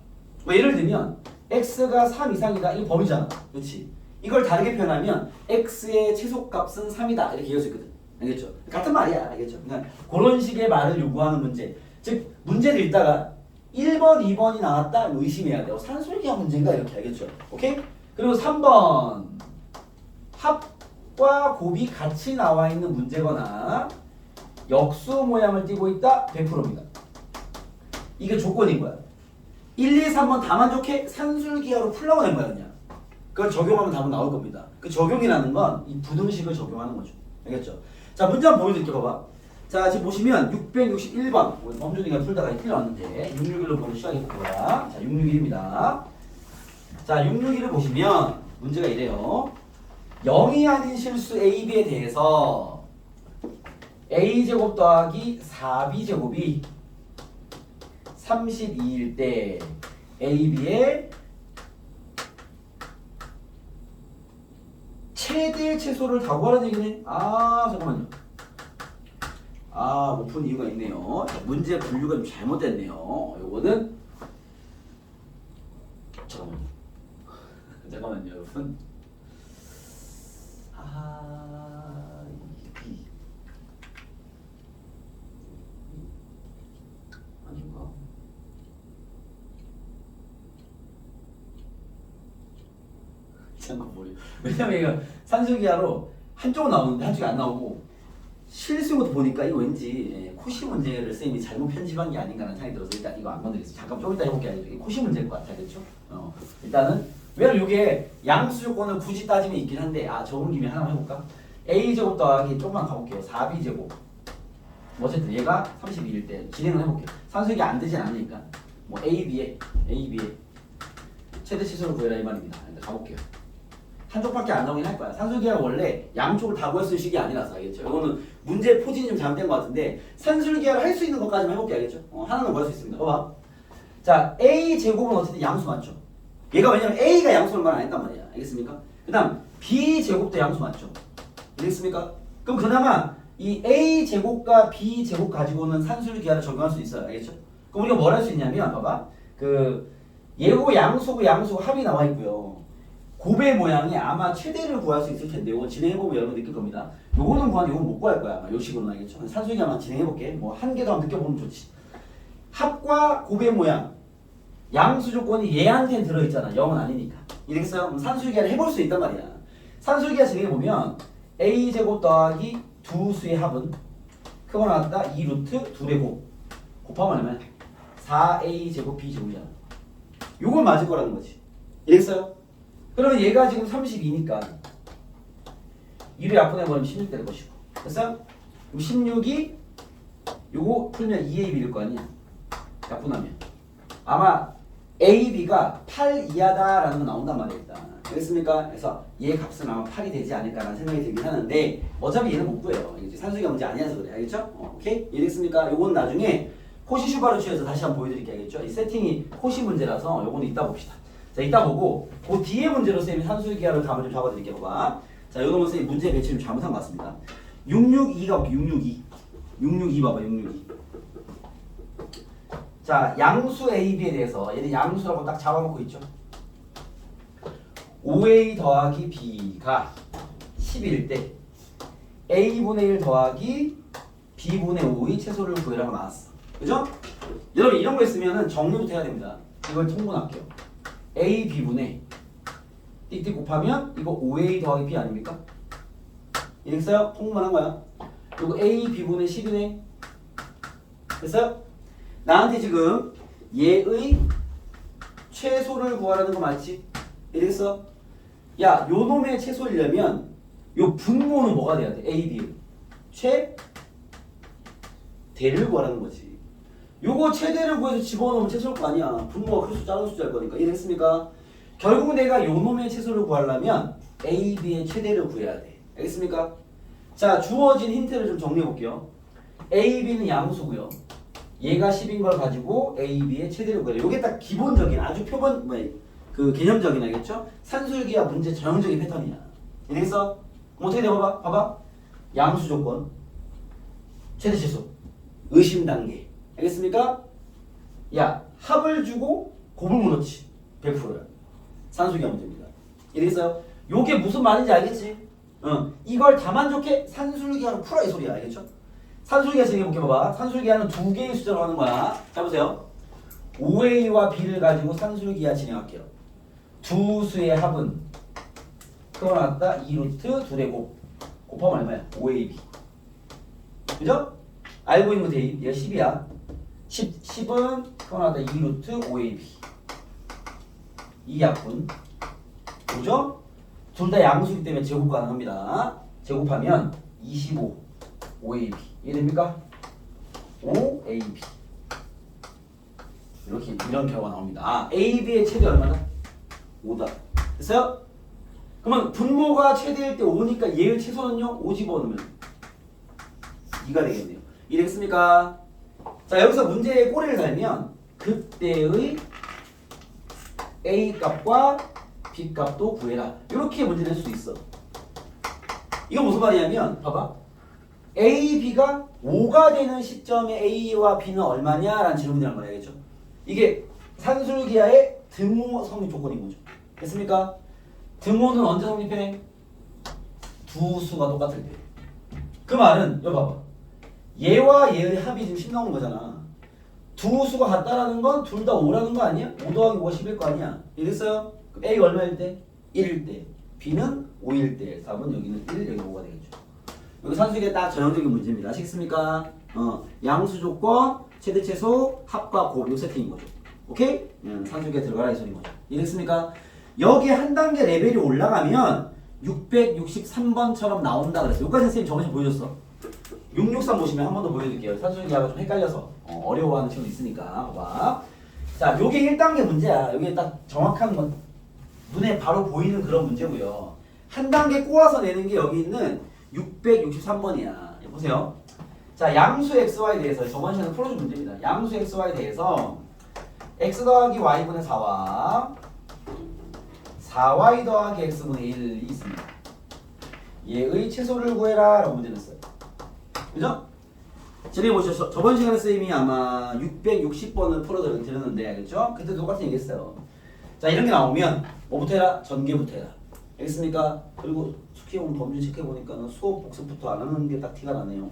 뭐 예를 들면 x가 3 이상이다. 이거 범위잖아. 그렇지? 이걸 다르게 표현하면 x의 최소값은 3이다. 이렇게 얘기할 수 있거든. 알겠죠? 같은 말이야. 알겠죠? 그러니까 그런 식의 말을 요구하는 문제. 즉 문제를 읽다가 1번, 2번이 나왔다? 의심해야 돼요. 산술기하 문제인가? 이렇게 알겠죠? 오케이? 그리고 3번 합과 곱이 같이 나와 있는 문제거나 역수 모양을 띠고 있다? 100%입니다. 이게 조건인 거야. 1, 2, 3번 다 만족해? 산술기하로 풀라고 낸 거야 그냥. 그걸 적용하면 답은 나올 겁니다. 그 적용이라는 건 이 부등식을 적용하는 거죠. 알겠죠? 자 문제 한번 보여드릴게요. 봐봐. 자 지금 보시면 661번 우리 범준이가 풀다가 틀려왔는데 661로 보는 시작해 볼 거야. 자 661입니다. 자 661을 보시면 문제가 이래요. 0이 아닌 실수 AB에 대해서 A제곱 더하기 4B제곱이 32일 때 AB의 최대 최소를 다 구하라는 얘기네. 잠깐만요. 못 푼 이유가 있네요. 자, 문제 분류가 좀 잘못됐네요. 요거는 잠깐만요 여러분. 아닌가? 잠깐 머리. 왜냐면 이거 산술기하로 한쪽은 나오는데 한쪽이 안 나오고 실수부터 보니까 이거 왠지 코시 문제를 쌤이 잘못 편집한 게 아닌가라는 생각이 들어서 일단 이거 안 건드리겠습니다. 잠깐 좀 이따 해볼게요. 이게 코시 문제일 것 같아요. 그렇죠? 일단은 왜냐면 이게 양수 조건을 굳이 따지면 있긴 한데 적은 김에 하나만 해볼까? A제곱 더하기 조금만 가볼게요. 4B제곱 어쨌든 얘가 32일 때 진행을 해볼게요. 산술기 안 되진 않으니까 뭐 AB에 최대 최소를 구해라 이 말입니다. 일단 가볼게요. 한쪽밖에 안 나오긴 할 거야. 산술기가 원래 양쪽을 다 구했을 식이 아니라서 알겠죠? 이거는 문제 포진이 좀 잘못된 것 같은데 산술기를 할 수 있는 것까지만 해볼게요. 알겠죠? 하나는 구할 수 있습니다. 봐봐. 자 A 제곱은 어쨌든 양수 맞죠? 얘가 왜냐면 A가 양수를 말 안 했단 말이야. 알겠습니까? 그 다음 B 제곱도 양수 맞죠? 알겠습니까? 그럼 그나마 이 A 제곱과 B 제곱 가지고는 산술기하를 적용할 수 있어요. 알겠죠? 그럼 우리가 뭘 할 수 있냐면 봐봐. 그 예고 양수고 양수고 합이 나와 있고요. 곱의 모양이 아마 최대를 구할 수 있을 텐데 이거 진행해보면 여러분 느낄 겁니다. 요거는 구하는데 이건 못 구할 거야. 아마 요 식으로는 알겠죠? 산수기 한번 진행해볼게. 뭐 한 개도 한번 느껴보면 좋지. 합과 곱의 모양 양수 조건이 얘한테는 들어있잖아. 0은 아니니까. 이렇겠어요? 그럼 산수기를 해볼 수 있단 말이야. 산수기가 진행해보면 a제곱 더하기 두 수의 합은 크거 나왔다 2루트 둘의 곱 곱하면 얼마야? 4a 제곱 b 제곱이잖아. 요건 맞을 거라는 거지. 이랬어요? 그러면 얘가 지금 32니까 1을 약분해버리면 16 될 것이고 됐어요? 그럼 16이 요거 풀면 2a b일 거 아니야. 약분하면 아마 a, b가 8 이하다라는 거 나온단 말이야 일단. 알겠습니까? 그래서 얘 값은 아마 8이 되지 않을까라는 생각이 들긴 하는데 어차피 얘는 못 구해요. 이게 산수기가 문제 아니어서 그래. 알겠죠? 오케이? 이해됐습니까? 요건 나중에 코시 슈바르츠에서 다시 한번 보여드릴게요. 알겠죠? 이 세팅이 코시 문제라서 요거는 이따 봅시다. 자, 이따 보고 그 뒤에 문제로 쌤이 산수기하를 답을 좀 잡아드릴게요. 봐봐. 자, 요거는 쌤이 문제 배치를 좀 잘못한 것 같습니다. 662가 볼게요. 662 봐봐. 662. 자, 양수 A, B에 대해서 얘는 양수라고 딱 잡아놓고 있죠. 5A 더하기 B가 10일 때 A분의 1 더하기 B분의 5의 채소를 구해라고 나왔어. 그죠? 여러분 이런 거 있으면 정리부터 해야 됩니다. 이걸 통분할게요. A, B분의 띡띡 곱하면 이거 5A 더하기 B 아닙니까? 이랬어요? 통분한 거야. 이거 A, B분의 10이네. 됐어요? 나한테 지금 얘의 최소를 구하라는 거 맞지? 이랬어? 야, 요 놈의 최소이려면 요 분모는 뭐가 돼야 돼? A, B. 최대를 구하라는 거지. 요거 최대를 구해서 집어넣으면 최소일 거 아니야. 분모가 큰 숫자, 작은 숫자일 거니까. 이해됐습니까? 결국 내가 요 놈의 최소를 구하려면 A, B의 최대를 구해야 돼. 알겠습니까? 자, 주어진 힌트를 좀 정리해 볼게요. A, B는 양수고요. 얘가 10인 걸 가지고 A, B의 최대를 구해라. 요게 딱 기본적인 아주 표본 그 개념적인 알겠죠? 산술기와 문제 전형적인 패턴이야. 이해됐어? 그럼 어떻게 돼봐봐. 봐봐. 양수 조건, 최대 최소, 의심 단계. 알겠습니까? 야, 합을 주고 곱을 못 넣지. 100%야. 산술기와 문제입니다. 이해됐어요? 요게 무슨 말인지 알겠지? 응. 이걸 다 만족해 산술기하로 풀어 이 소리야. 알겠죠? 산술기하 진행해볼게. 봐봐. 산술기하는 두 개의 숫자로 하는 거야. 자 보세요. 5A와 B를 가지고 산술기하 진행할게요. 두 수의 합은 그거 나왔다 2루트 둘의 곱 곱하면 얼마야? 5AB. 그죠? 알고 있는 거 대입. 얘가 10이야. 10은 그거 나왔다 2루트 5AB. 이 약분. 그죠? 둘 다 양수이기 때문에 제곱 가능합니다. 제곱하면 25 5AB. 이해됩니까? 5AB. 이렇게 이런 결과가 나옵니다. 아, AB의 최대 얼마다? 5다. 됐어요? 그러면 분모가 최대일 때 5니까 얘의 최소는요? 5 집어넣으면 2가 되겠네요. 이해됐습니까? 자, 여기서 문제의 꼬리를 달면 그때의 A 값과 B 값도 구해라. 이렇게 문제를 낼 수 있어. 이건 무슨 말이냐면 봐봐. A, B가 5가 되는 시점에 A와 B는 얼마냐라는 질문이란 말이겠죠. 이게 산술기하의 등호 성립 조건인 거죠. 됐습니까? 등호는 언제 성립해? 두 수가 똑같을 때. 그 말은 여기 봐봐. 얘와 얘의 합이 지금 10 나오는 거잖아. 두 수가 같다라는 건 둘 다 5라는 거 아니야? 5 더하기 5가 10일 거 아니야? 이랬어요? 그럼 A가 얼마일 때? 1일 때. B는 5일 때. 답은 여기는 1, 여기는 5가 되겠죠. 여기 산술기의 딱 전형적인 문제입니다. 아시겠습니까? 양수 조건, 최대 최소, 합과 곱, 요 세팅인 거죠. 오케이? 산술기에 들어가라 이 소리인 거죠. 이해됐습니까? 여기 한 단계 레벨이 올라가면 663번처럼 나온다 그랬어요. 여기까지 선생님 저번에 보여줬어. 663 보시면 한 번 더 보여드릴게요. 산술기하고 좀 헷갈려서 어려워하는 친구 있으니까 봐봐. 자, 요게 1단계 문제야. 여기 딱 정확한 건 눈에 바로 보이는 그런 문제고요. 한 단계 꼬아서 내는 게 여기 있는 663번이야. 보세요. 자, 양수 xy에 대해서 저번 시간에 풀어준 문제입니다. 양수 xy에 대해서 x 더하기 y분의 4와 4y 더하기 x분의 1이 있습니다. 얘의 최소를 구해라 라고 문제 냈어요. 그죠? 진행해보시죠. 저번 시간에 쌤이 아마 660번을 풀어드렸는데 알겠죠? 그때 똑같은 얘기 했어요. 자, 이런 게 나오면 뭐부터 해라? 전개부터 해라. 알겠습니까? 그리고 숙제본 범준 체크해보니까 수업 복습부터 안 하는 게 딱 티가 나네요.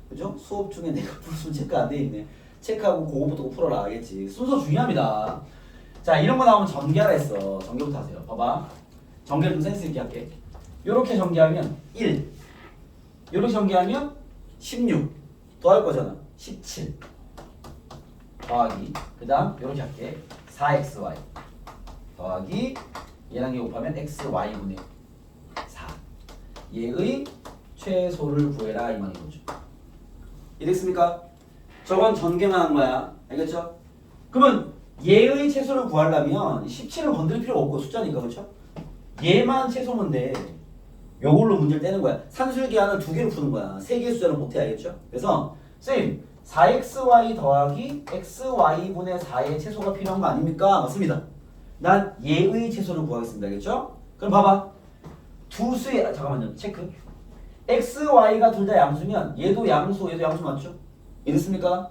그죠? 수업 중에 내가 풀었으면 체크 안 돼 있네. 체크하고 그거부터 풀어라 알겠지? 순서 중요합니다. 자 이런 거 나오면 전개하라 했어. 전개부터 하세요. 봐봐. 전개를 좀 센스 있게 할게. 요렇게 전개하면 1. 요렇게 전개하면 16. 더할 거잖아. 17. 더하기. 그 다음 요렇게 할게. 4xy. 더하기. 얘랑 얘 곱하면 xy분의 4. 얘의 최소를 구해라 이 말인 거죠. 이해됐습니까? 저건 전개만 한 거야. 알겠죠? 그러면 얘의 최소를 구하려면 17은 건드릴 필요가 없고 숫자니까 그렇죠? 얘만 최소면 돼. 요걸로 문제를 떼는 거야. 산술기하는 두 개로 푸는 거야. 세 개의 숫자는 못해 알겠죠? 그래서 쌤 4xy 더하기 xy분의 4의 최소가 필요한 거 아닙니까? 맞습니다. 난 얘의 최소를 구하겠습니다. 알겠죠? 그럼 봐봐. 두 수의 잠깐만요. 체크. x, y가 둘 다 양수면 얘도 양수, 얘도 양수 맞죠? 이해됐습니까?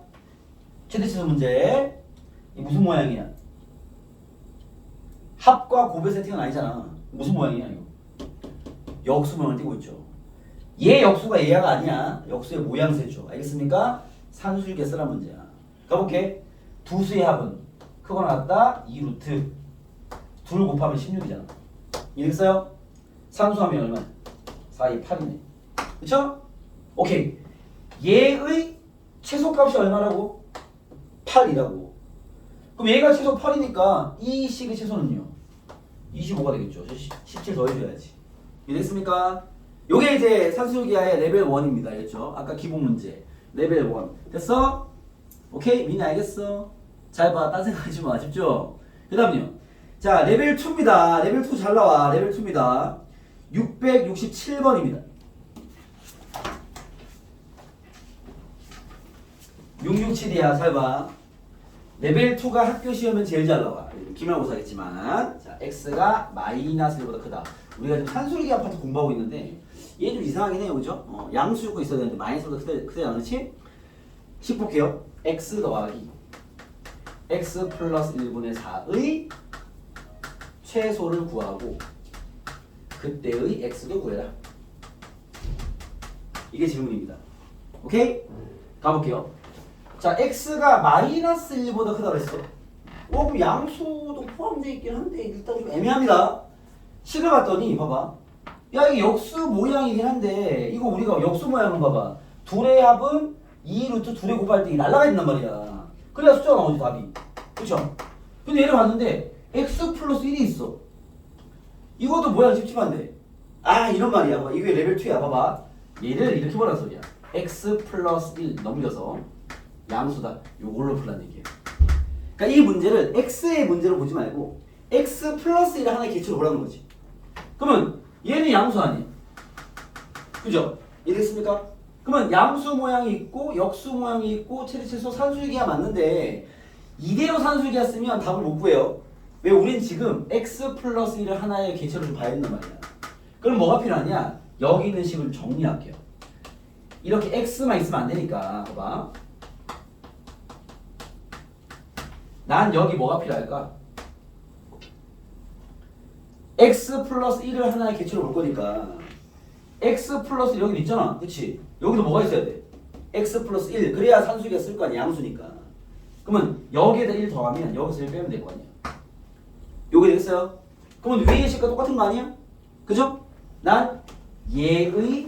최대치수 문제. 이 무슨 모양이야? 합과 곱의 세팅은 아니잖아. 무슨 모양이야 이거? 역수 모양을 띄고 있죠. 얘 역수가 얘가 아니야. 역수의 모양새죠. 알겠습니까? 산술계 쓰란 문제야. 가볼게. 두 수의 합은 크거나 같다 2루트 둘 곱하면 16이잖아. 이해됐어요? 산수하면 얼마? 4, 2, 8이네. 그쵸? 오케이. 얘의 최소값이 얼마라고? 8이라고. 그럼 얘가 최소 8이니까 이 식의 최소는요? 25가 되겠죠. 17 더해줘야지. 이해됐습니까? 요게 이제 산술기하의 레벨 1입니다. 알겠죠? 아까 기본 문제. 레벨 1. 됐어? 오케이? 미니 알겠어? 잘 봐. 딴 생각하지 마. 집중. 그 다음요. 자, 레벨 2입니다. 레벨 2 잘 나와. 레벨 2입니다. 667번입니다. 667이야. 잘 봐. 레벨 2가 학교 시험은 제일 잘 나와. 기말고사겠지만. 자, x가 마이너스 1보다 크다. 우리가 지금 산술기 파트 공부하고 있는데 얘 좀 이상하긴 해요. 그죠? 양수 요거 있어야 되는데 마이너스보다 크대잖아. 그렇지? 10 볼게요. x 더하기 x 플러스 1분의 4의 최소를 구하고 그때의 x도 구해라. 이게 질문입니다. 오케이? 가볼게요. 자, x가 마이너스 1보다 크다고 했어. 그럼 양수도 포함되어 있긴 한데 일단 좀 애매합니다. 식을 봤더니 봐봐. 야, 이게 역수 모양이긴 한데 이거 우리가 역수 모양은 봐봐. 둘의 합은 2루트 둘의 곱할 때 날라가 있단 말이야. 그래야 숫자가 나오지 답이. 그쵸? 근데 얘를 봤는데 x 플러스 1이 있어. 이것도 모양 찝찝한데. 아, 이런 말이야. 봐. 이게 레벨 2야. 봐봐. 얘를 이렇게 보란 소리야. x 플러스 1 넘겨서 양수다. 요걸로 풀란 얘기야. 그러니까 이 문제를 x의 문제로 보지 말고 x 플러스 1을 하나의 개체로 보라는 거지. 그러면 얘는 양수 아니야. 그죠? 이해됐습니까? 그러면 양수 모양이 있고 역수 모양이 있고 최대최소 산술기가 맞는데 이대로 산술기가 쓰면 답을 못 구해요. 왜? 우린 지금 x 플러스 1을 하나의 개체로 좀 봐야 된단 말이야. 그럼 뭐가 필요하냐? 여기 있는 식을 정리할게요. 이렇게 x만 있으면 안 되니까 봐봐. 난 여기 뭐가 필요할까? x 플러스 1을 하나의 개체로 볼 거니까 x 플러스 1 여기 있잖아. 그치? 여기도 뭐가 있어야 돼? x 플러스 1. 그래야 산술기가 쓸 거 아니야. 양수니까. 그러면 여기에다 1 더하면 여기서 1 빼면 될 거 아니야. 요게 되겠어요? 그러면 위의 식과 똑같은 거 아니야? 그죠? 난 얘의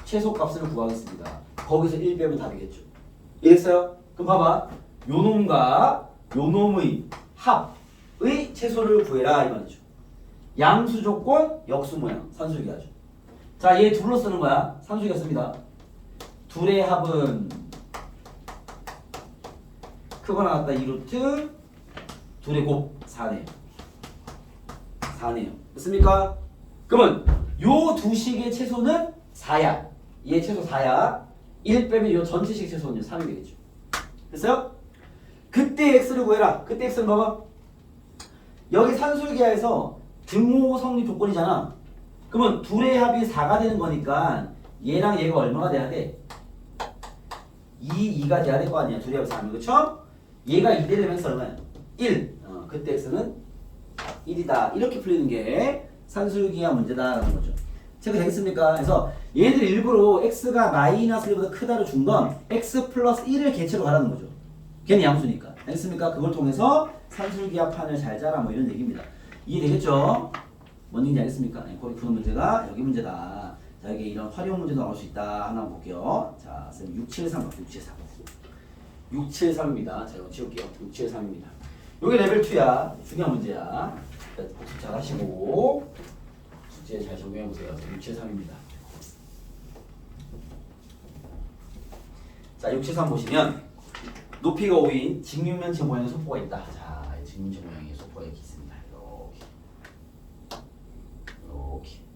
최소값을 구하겠습니다. 거기서 1 빼면 답이겠죠. 이해됐어요? 그럼 봐봐. 요 놈과 요 놈의 합의 최소를 구해라 이 말이죠. 양수 조건, 역수 모양, 산술기 하죠. 자, 얘 둘로 쓰는 거야. 산술기가 씁니다. 둘의 합은 크거나 같다 2루트 둘의 곱 4네요. 4네요. 됐습니까? 그러면 요 두 식의 최소는 4야. 얘 최소 4야. 1 빼면 요 전체식 최소는요 3이 되겠죠. 됐어요? 그때 x를 구해라. 그때 x는 봐봐. 여기 산술기하에서 등호 성립 조건이잖아. 그러면 둘의 합이 4가 되는 거니까 얘랑 얘가 얼마가 돼야 돼? 2, 2가 돼야 될 거 아니야. 둘의 합이 4면. 그쵸? 얘가 2 되려면 얼마야? 1. 그때 x는 1이다. 이렇게 풀리는 게 산술기하 문제다라는 거죠. 체크되겠습니까? 그래서 얘네들 일부러 x가 마이너스 1보다 크다로 준 건 x 플러스 1을 개체로 가라는 거죠. 걔는 양수니까. 알겠습니까? 그걸 통해서 산술기하판을 잘 짜라 뭐 이런 얘기입니다. 이해되겠죠? 뭔 얘기인지 알겠습니까? 네, 거기 푸는 문제가 여기 문제다. 자, 여기 이런 활용 문제도 나올 수 있다. 하나 볼게요. 자, 쌤 673. 673입니다. 자, 이거 지울게요. 673입니다. 요게 레벨 2야. 중요한 문제야. 복습 잘 하시고 숙제 잘 적용해 보세요. 673입니다. 자, 673 보시면 높이가 5인 직육면체 모양의 소포가 있다. 자, 직육면체 모양의 소포가 이렇게 있습니다. 이렇게 있어요.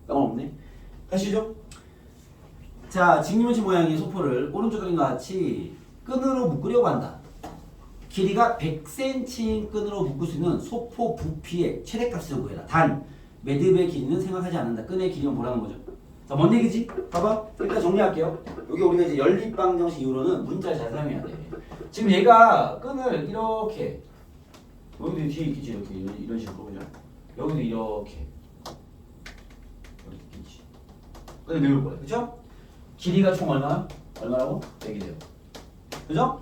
까먹었네. 가시죠. 자, 직육면체 모양의 소포를 오른쪽 그림과 같이 끈으로 묶으려고 한다. 길이가 100cm인 끈으로 묶을 수 있는 소포 부피의 최대값을 구해라. 단, 매듭의 길이는 생각하지 않는다. 끈의 길이는 뭐라는 거죠? 자, 뭔 얘기지? 봐봐. 일단 정리할게요. 여기 우리가 이제 연립방정식 이후로는 문자를 잘 사용해야 돼. 지금 얘가 끈을 이렇게 여기도 뒤에 있겠지. 이렇게 이런 식으로 그냥 여기도 이렇게 있겠지. 끈을 매울 거야. 그쵸? 길이가 총 얼마나? 얼마라고? 100이 돼요. 그죠?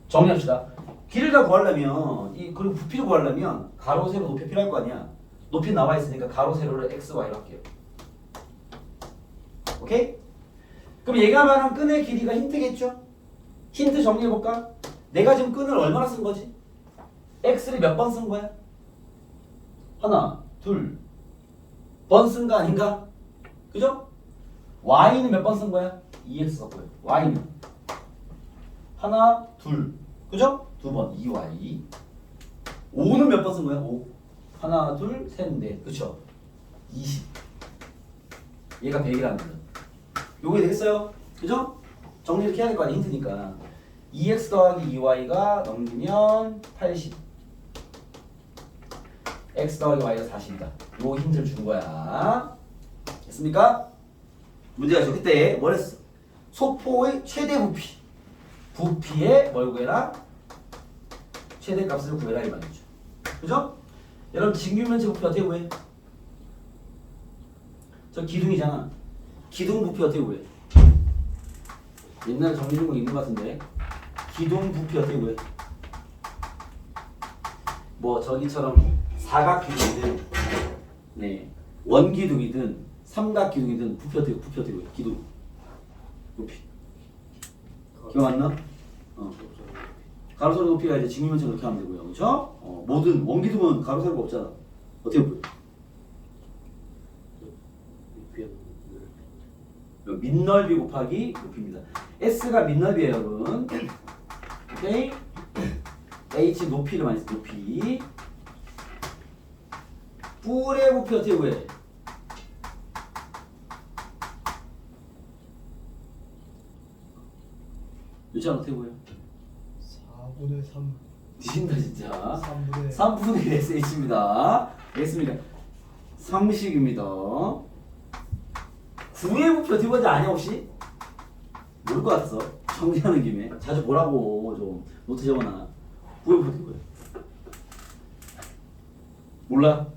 정리합시다. 길이를 다 구하려면 그리고 부피를 구하려면 가로 세로 높이 필요할 거 아니야. 높이 나와 있으니까 가로 세로를 x, y로 할게요. 오케이? 그럼 얘가 말한 끈의 길이가 힌트겠죠? 힌트 정리해볼까? 내가 지금 끈을 얼마나 쓴 거지? x를 몇 번 쓴 거야? 하나, 둘 번 쓴 거 아닌가? 그죠? y는 몇 번 쓴 거야? 2x 썼고요. y는 하나, 둘 그죠? 두 번 2y 5는 몇 번 쓴 거야? 5 하나, 둘, 셋, 넷 그쵸? 20 얘가 100이라는 거죠. 요게 되겠어요? 그죠? 정리 이렇게 해야 될 거 아니야 힌트니까 2x 더하기 2y가 넘기면 80 x 더하기 y가 40이다. 요 힌트를 준 거야. 됐습니까? 문제가 있어. 그때 뭘 했어? 소포의 최대 부피의 뭘 구해라? 최대값을 구해라 이 말이죠. 그죠? 여러분 직육면체 부피 어떻게 구해? 저 기둥이잖아. 기둥 부피 어떻게 구해? 옛날 정리중공 있는 것 같은데 기둥 부피 어떻게 구해? 뭐 저기처럼 사각기둥이든 네 원기둥이든 삼각기둥이든 부피 어떻게 구해? 기둥 부피 기억 안 나? 가로세로 높이가 이제 직육면체 그렇게 하면 되고요. 그렇죠? 모든 원기둥은 가로세로가 없잖아. 어떻게 보여? 밑넓이 곱하기 높이입니다. S가 밑넓이에요, 여러분. 오케이? H 높이를 많이 써. 높이. 뿔의 부피 어떻게 구해? 유치원 어떻게 구해요? 4분의 3 뒤진다 진짜. 3분의 1 SH입니다. 알겠습니까? 상식입니다. 9의 부피 어떻게 보는지 아냐 혹시? 모를 것 같았어. 정리하는 김에 자주 보라고 좀 노트 적어놔. 9의 부피 어떻게 보여? 몰라?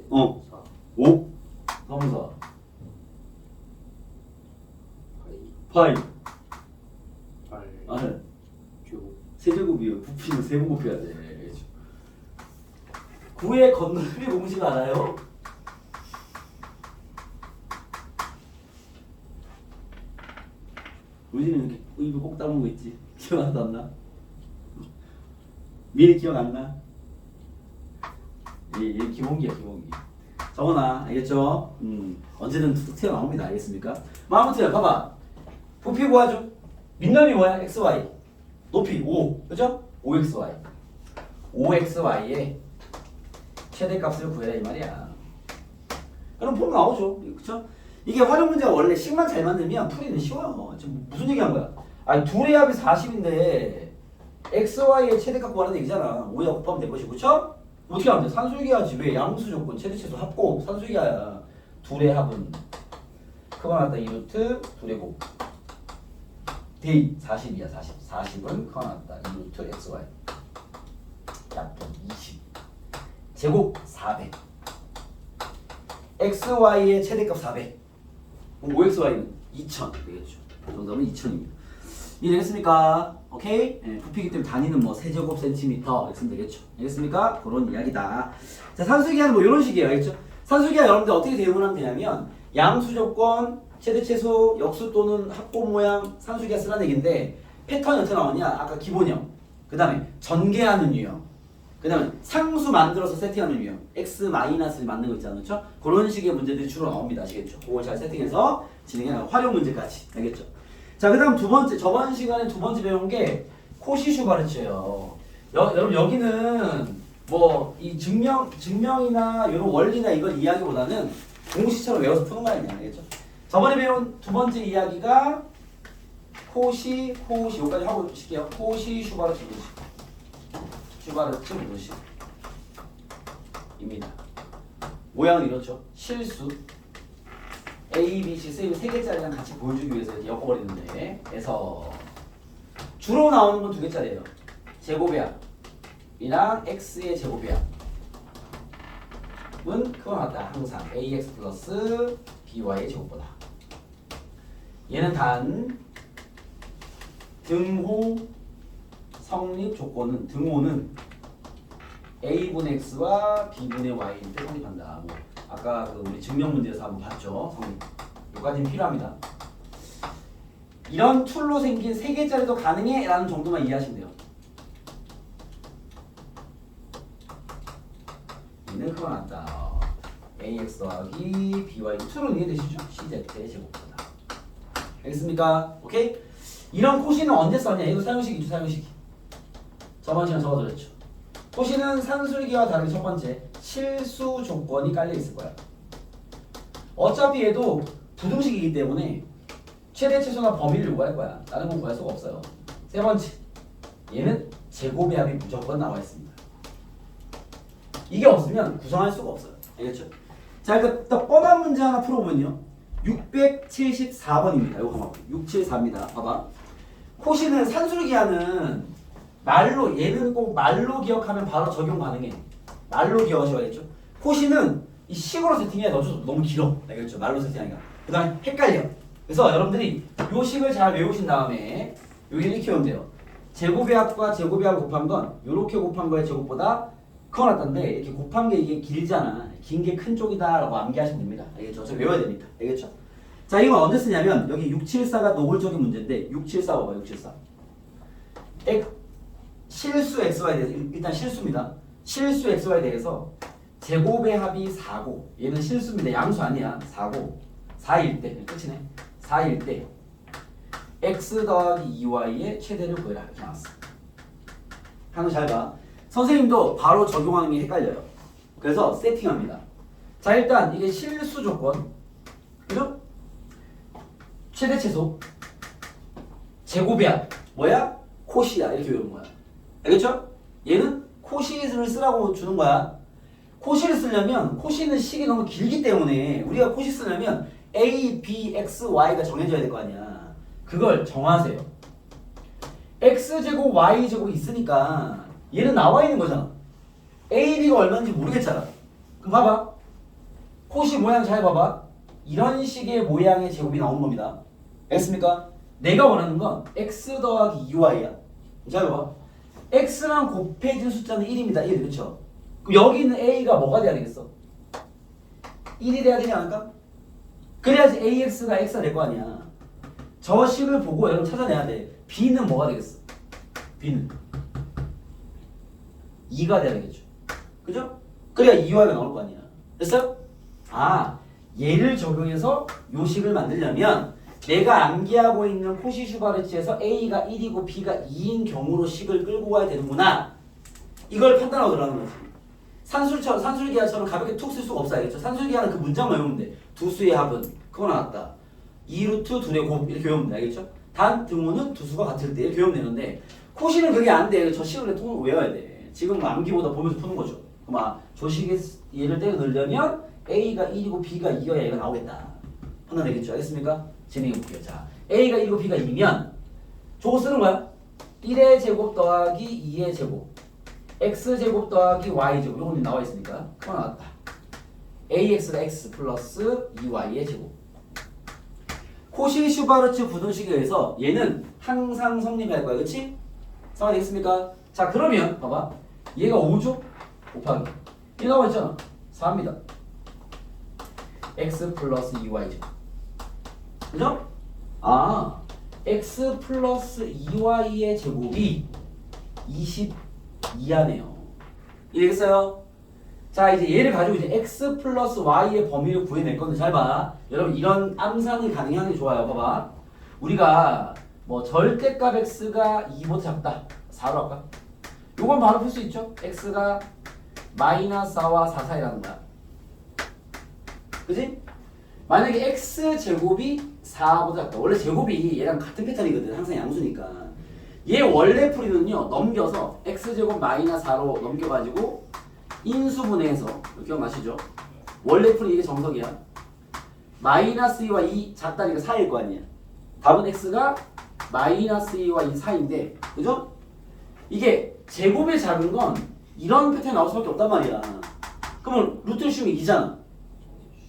5? 사무사 파이 세제곱이에요. 부피는 세번 곱해야 돼. 9의 건널비 공식 알아요? 우리는 이렇게 입을 꼭 다물고 있지. 기억 안 나? 미리 기억 안 나? 얘 기본기야 기본기. 적어놔 알겠죠? 언제든 툭툭 튀어나옵니다. 알겠습니까? 뭐 아무튼 봐봐. 부피 구하죠. 밑넓이 뭐야? xy. 높이 5. 그죠? 5xy. 5xy의 최대값을 구해라 이 말이야. 그럼 풀면 나오죠. 그쵸? 이게 활용 문제가 원래 식만 잘 만들면 풀이는 쉬워요. 지금 무슨 얘기한 거야? 아니 둘의 합이 40인데 xy의 최대값 구하는 얘기잖아. 5야 곱하면 될 것이고 그쵸? 어떻게 하면 돼? 산술기하지. 왜? 양수 조건 최대치수 합곱 산술기하야. 둘의 합은 그거 나왔다 2루트 2의 곱 D 40이야 40은 그거 나왔다 2루트 XY 약분 20 제곱 400 XY의 최대값 400 그럼 5XY는 2000 되겠죠. 정답은 2000입니다. 이해되겠습니까? 오케이? 네, 부피기 때문에 단위는 뭐 세제곱 센티미터 이렇게 쓰면 되겠죠. 알겠습니까? 그런 이야기다. 자, 산수기하는 뭐 이런 식이에요. 알겠죠? 산수기하 여러분들 어떻게 대응을 하면 되냐면 양수 조건, 최대 최소, 역수 또는 합곱 모양 산수기하 쓰라는 얘기인데 패턴이 어떻게 나오냐? 아까 기본형, 그 다음에 전개하는 유형, 그 다음에 상수 만들어서 세팅하는 유형, x 마이너스를 만든 거 있잖아요. 그렇죠? 그런 식의 문제들이 주로 나옵니다. 아시겠죠? 그걸 잘 세팅해서 진행해나가고 활용 문제까지. 알겠죠? 자, 그 다음 두 번째, 저번 시간에 두 번째 배운 게 코시-슈바르츠예요. 여러분 여기는 뭐 이 증명이나 이런 원리나 이걸 이야기보다는 공식처럼 외워서 푸는 거 아니냐, 알겠죠? 저번에 배운 두 번째 이야기가 코시 여기까지 하고 쉴게요. 코시-슈바르츠 무식입니다. 모양은 이렇죠. 실수 A, B, C, 세 개짜리랑 같이 보여주기 위해서 이렇게 엮어버리는데 에서 주로 나오는 건 두 개짜리예요. 제곱이랑 X의 제곱이야. 은 그거 같다. 항상 AX 플러스 BY의 제곱보다. 얘는 단 등호 성립 조건은 등호는 A분의 X와 B분의 Y일 때 성립한다. 뭐 아까 그 우리 증명 문제에서 한번 봤죠. 성립. 여기까지는 필요합니다. 이런 툴로 생긴 세 개짜리도 가능해? 라는 정도만 이해하시면 돼요. 얘는 그거 같다. AX 더하기 BY 툴은 이해되시죠? CZ의 제곱보다. 알겠습니까? 오케이? 이런 코시는 언제 썼냐? 이거 사용식이죠. 사용식. 저번 시간 적어드렸죠. 코시는 산술기와 다르게 첫 번째 실수 조건이 깔려 있을 거야. 어차피 얘도 부등식이기 때문에 최대 최소나 범위를 요구할 거야. 다른 건 구할 수가 없어요. 세 번째, 얘는 제곱의 합이 무조건 나와 있습니다. 이게 없으면 구성할 수가 없어요. 알겠죠? 자, 일단 또 뻔한 문제 하나 풀어보면요. 674번입니다. 이거 봐봐. 674입니다. 봐봐. 코시는 산술기하는 말로, 얘는 꼭 말로 기억하면 바로 적용 가능해. 말로 기억하셔야겠죠? 코시는 이 식으로 세팅해야 너무 길어. 알겠죠? 말로 세팅하기가. 그 다음에 헷갈려. 그래서 여러분들이 요 식을 잘 외우신 다음에 여기 이렇게 외우면 돼요. 제곱의 합과 제곱의 합을 곱한 건 요렇게 곱한 거의 제곱보다 그거 같던데 이렇게 곱한 게 이게 길잖아. 긴 게 큰 쪽이다 라고 암기하시면 됩니다. 알겠죠? 저 외워야 됩니다. 알겠죠? 자, 이건 언제 쓰냐면 여기 674가 노골적인 문제인데 674 봐봐. 674 실수 xy에 대해서 일단 실수입니다. 실수 xy에 대해서 제곱의 합이 4고 얘는 실수입니다. 양수 아니야. 4고 4일 때 끝이네. 4일 때 x 더하기 2y의 최대를 구해라 이렇게 나왔어. 하는 잘 봐. 선생님도 바로 적용하는 게 헷갈려요. 그래서 세팅합니다. 자, 일단 이게 실수 조건 그죠? 최대 최소 제곱이야. 뭐야? 코시야. 이렇게 외우는 거야. 알겠죠? 얘는 코시를 쓰라고 주는 거야. 코시를 쓰려면 코시는 식이 너무 길기 때문에 우리가 코시 쓰려면 A, B, X, Y가 정해져야 될 거 아니야. 그걸 정하세요. X제곱, Y제곱 있으니까 얘는 나와 있는 거잖아. A, B가 얼마인지 모르겠잖아. 그럼 봐봐. 코시 모양 잘 봐봐. 이런 식의 모양의 제곱이 나오는 겁니다. 알겠습니까? 내가 원하는 건 X 더하기 2Y야. 잘 봐봐. X랑 곱해진 숫자는 1입니다. 1, 그렇죠? 그럼 여기 있는 A가 뭐가 돼야 되겠어? 1이 돼야 되지 않을까? 그래야지 AX가 X가 될 거 아니야. 저 식을 보고 여러분 찾아내야 돼. B는 뭐가 되겠어? B는 2가 돼야 되겠죠. 그죠? 그래야 2Y가 나올 거 아니야. 됐어요? 아, 얘를 적용해서 요 식을 만들려면 내가 암기하고 있는 코시-슈바르츠에서 A가 1이고 B가 2인 경우로 식을 끌고 가야 되는구나. 이걸 판단하고 들어가는 거지. 산술기하처럼 가볍게 툭 쓸 수가 없어. 알겠죠? 산술기하는 그 문장만 외우면 돼. 두 수의 합은 그거 나왔다. 2루트 2의 곱 이렇게 외우면 돼. 알겠죠? 단 등호는 두 수가 같을 때 이렇게 외우면 되는데 코시는 그게 안 돼. 저 식을 통으로 외워야 돼. 지금 암기보다 보면서 푸는 거죠. 그럼 저 식의 얘를 때려 넣으려면 A가 1이고 B가 2여야 얘가 나오겠다. 판단되겠죠? 알겠습니까? 진행해 볼게요. 자, A가 1이고 B가 2면 저거 쓰는 거야. 1의 제곱 더하기 2의 제곱 x제곱 더하기 y제곱 요건 나와 있으니까 그만 나왔다. ax가 x 플러스 2y의 제곱. 코시-슈바르츠 부등식에 의해서 얘는 항상 성립할 거야. 그치? 상황 되겠습니까? 자 그러면 봐봐. 얘가 5죠? 곱하기 얘 나와 있잖아. 4입니다. x 플러스 2y 제곱. 그죠? 아 x 플러스 2y의 제곱이 22하네요. 이해겠어요? 자 이제 얘를 가지고 이제 x 플러스 y의 범위를 구해낼 건데 잘 봐. 여러분 이런 암산이 가능한 게 좋아요. 봐봐. 우리가 뭐 절대값 x가 2보다 작다. 4로 할까? 요건 바로 풀 수 있죠. x가 마이너스 4와 4 사이라는 거야. 그지? 만약에 x제곱이 4보다 작다. 원래 제곱이 얘랑 같은 패턴이거든. 항상 양수니까. 얘 원래 풀이는요. 넘겨서 x제곱 마이너스 4로 넘겨가지고 인수분해해서 기억나시죠? 원래 풀이 이게 정석이야. 마이너스 2와 2 작다니까 4일 거 아니야. 답은 x가 마이너스 2와 2 사이인데 그죠? 이게 제곱이 작은 건 이런 패턴이 나올 수밖에 없단 말이야. 그러면 루트 씌우면 2잖아.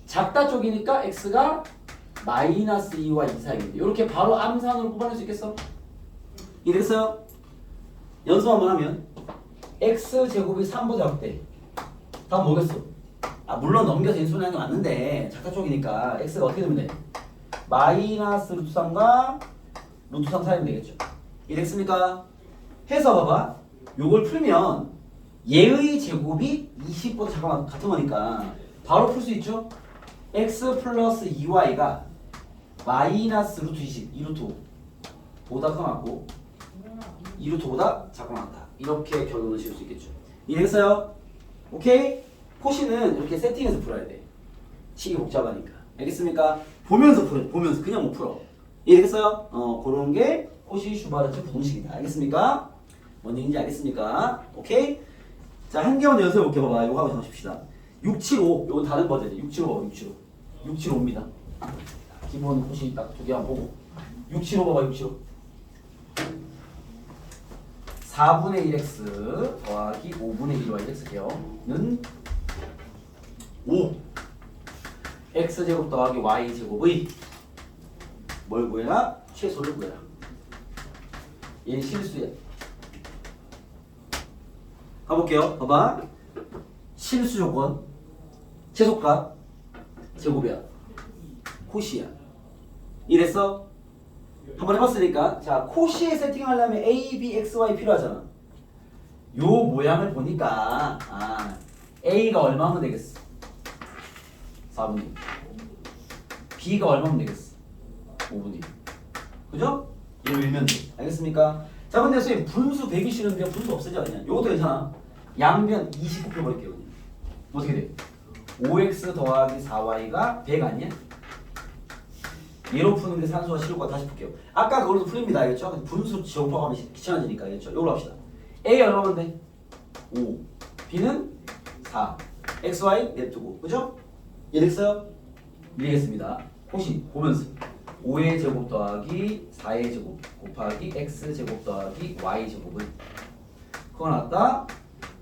작다 쪽이니까 x가 마이너스 2와 2 사이인데 이렇게 바로 암산으로 뽑아낼 수 있겠어? 이랬어요? 연습 한번 하면 x제곱이 3보다 작대. 다음 뭐겠어? 아 물론 넘겨서 인수분해하는 게 맞는데 작다 쪽이니까 x가 어떻게 되면 돼? 마이너스 루트 3과 루트 3 사이면 되겠죠. 이랬습니까? 해서 봐봐. 요걸 풀면 얘의 제곱이 20보다 잠깐만 같은 거니까 바로 풀 수 있죠? x 플러스 2y가 마이너스 루트 20, 2루트 5보다 커놨고 2루트보다 작아놨다. 이렇게 결론을 지을 수 있겠죠. 이해했어요? 오케이? 코시는 이렇게 세팅해서 풀어야 돼. 식이 복잡하니까. 알겠습니까? 보면서 풀어. 보면서 그냥 못 풀어. 이해했어요? 그런 게 코시-슈바르츠 부등식이다. 알겠습니까? 뭔 얘기인지 알겠습니까? 오케이? 자, 한 개만 더 연습해 볼게요. 봐봐. 이거 하고 정하십시다. 675. 이건 다른 버전이에요. 675 봐봐. 675. 675입니다. 기본 코시 딱 두 개 한번 보고. 675 봐봐. 675. 4분의 1x 더하기 5분의 1y x제곱은 5 x제곱 더하기 y제곱의 뭘 구해라? 최소를 구해라. 얘는 실수야. 가볼게요. 봐봐. 실수 조건 최소값 제곱이야. 코시야. 이랬어? 한번 해봤으니까 자 코시에 세팅하려면 A, B, X, Y 필요하잖아. 요 모양을 보니까 A가 얼마면 되겠어? 4분의 1. B가 얼마면 되겠어? 5분의 1. 그죠? 얘를 밀면 돼. 알겠습니까? 자 근데 선생님 분수 100이 싫은데 분수 없어져 아니야? 요것도 괜찮아. 양변 20 곱해버릴게요. 어떻게 돼? 5x 더하기 4y가 100 아니야? 얘로 푸는 게 산수와 실효과 다시 풀게요. 아까 그걸로 풀립니다. 알겠죠? 분수 지역파하면 귀찮아지니까. 알겠죠? 요걸로 합시다. A 얼마면 돼? 5. B는 4. X, Y 냅두고. 그죠? 이해됐어요? 이해했습니다. 혹시 보면서 5의 제곱 더하기 4의 제곱 곱하기 X 제곱 더하기 Y 제곱은 그거 나왔다.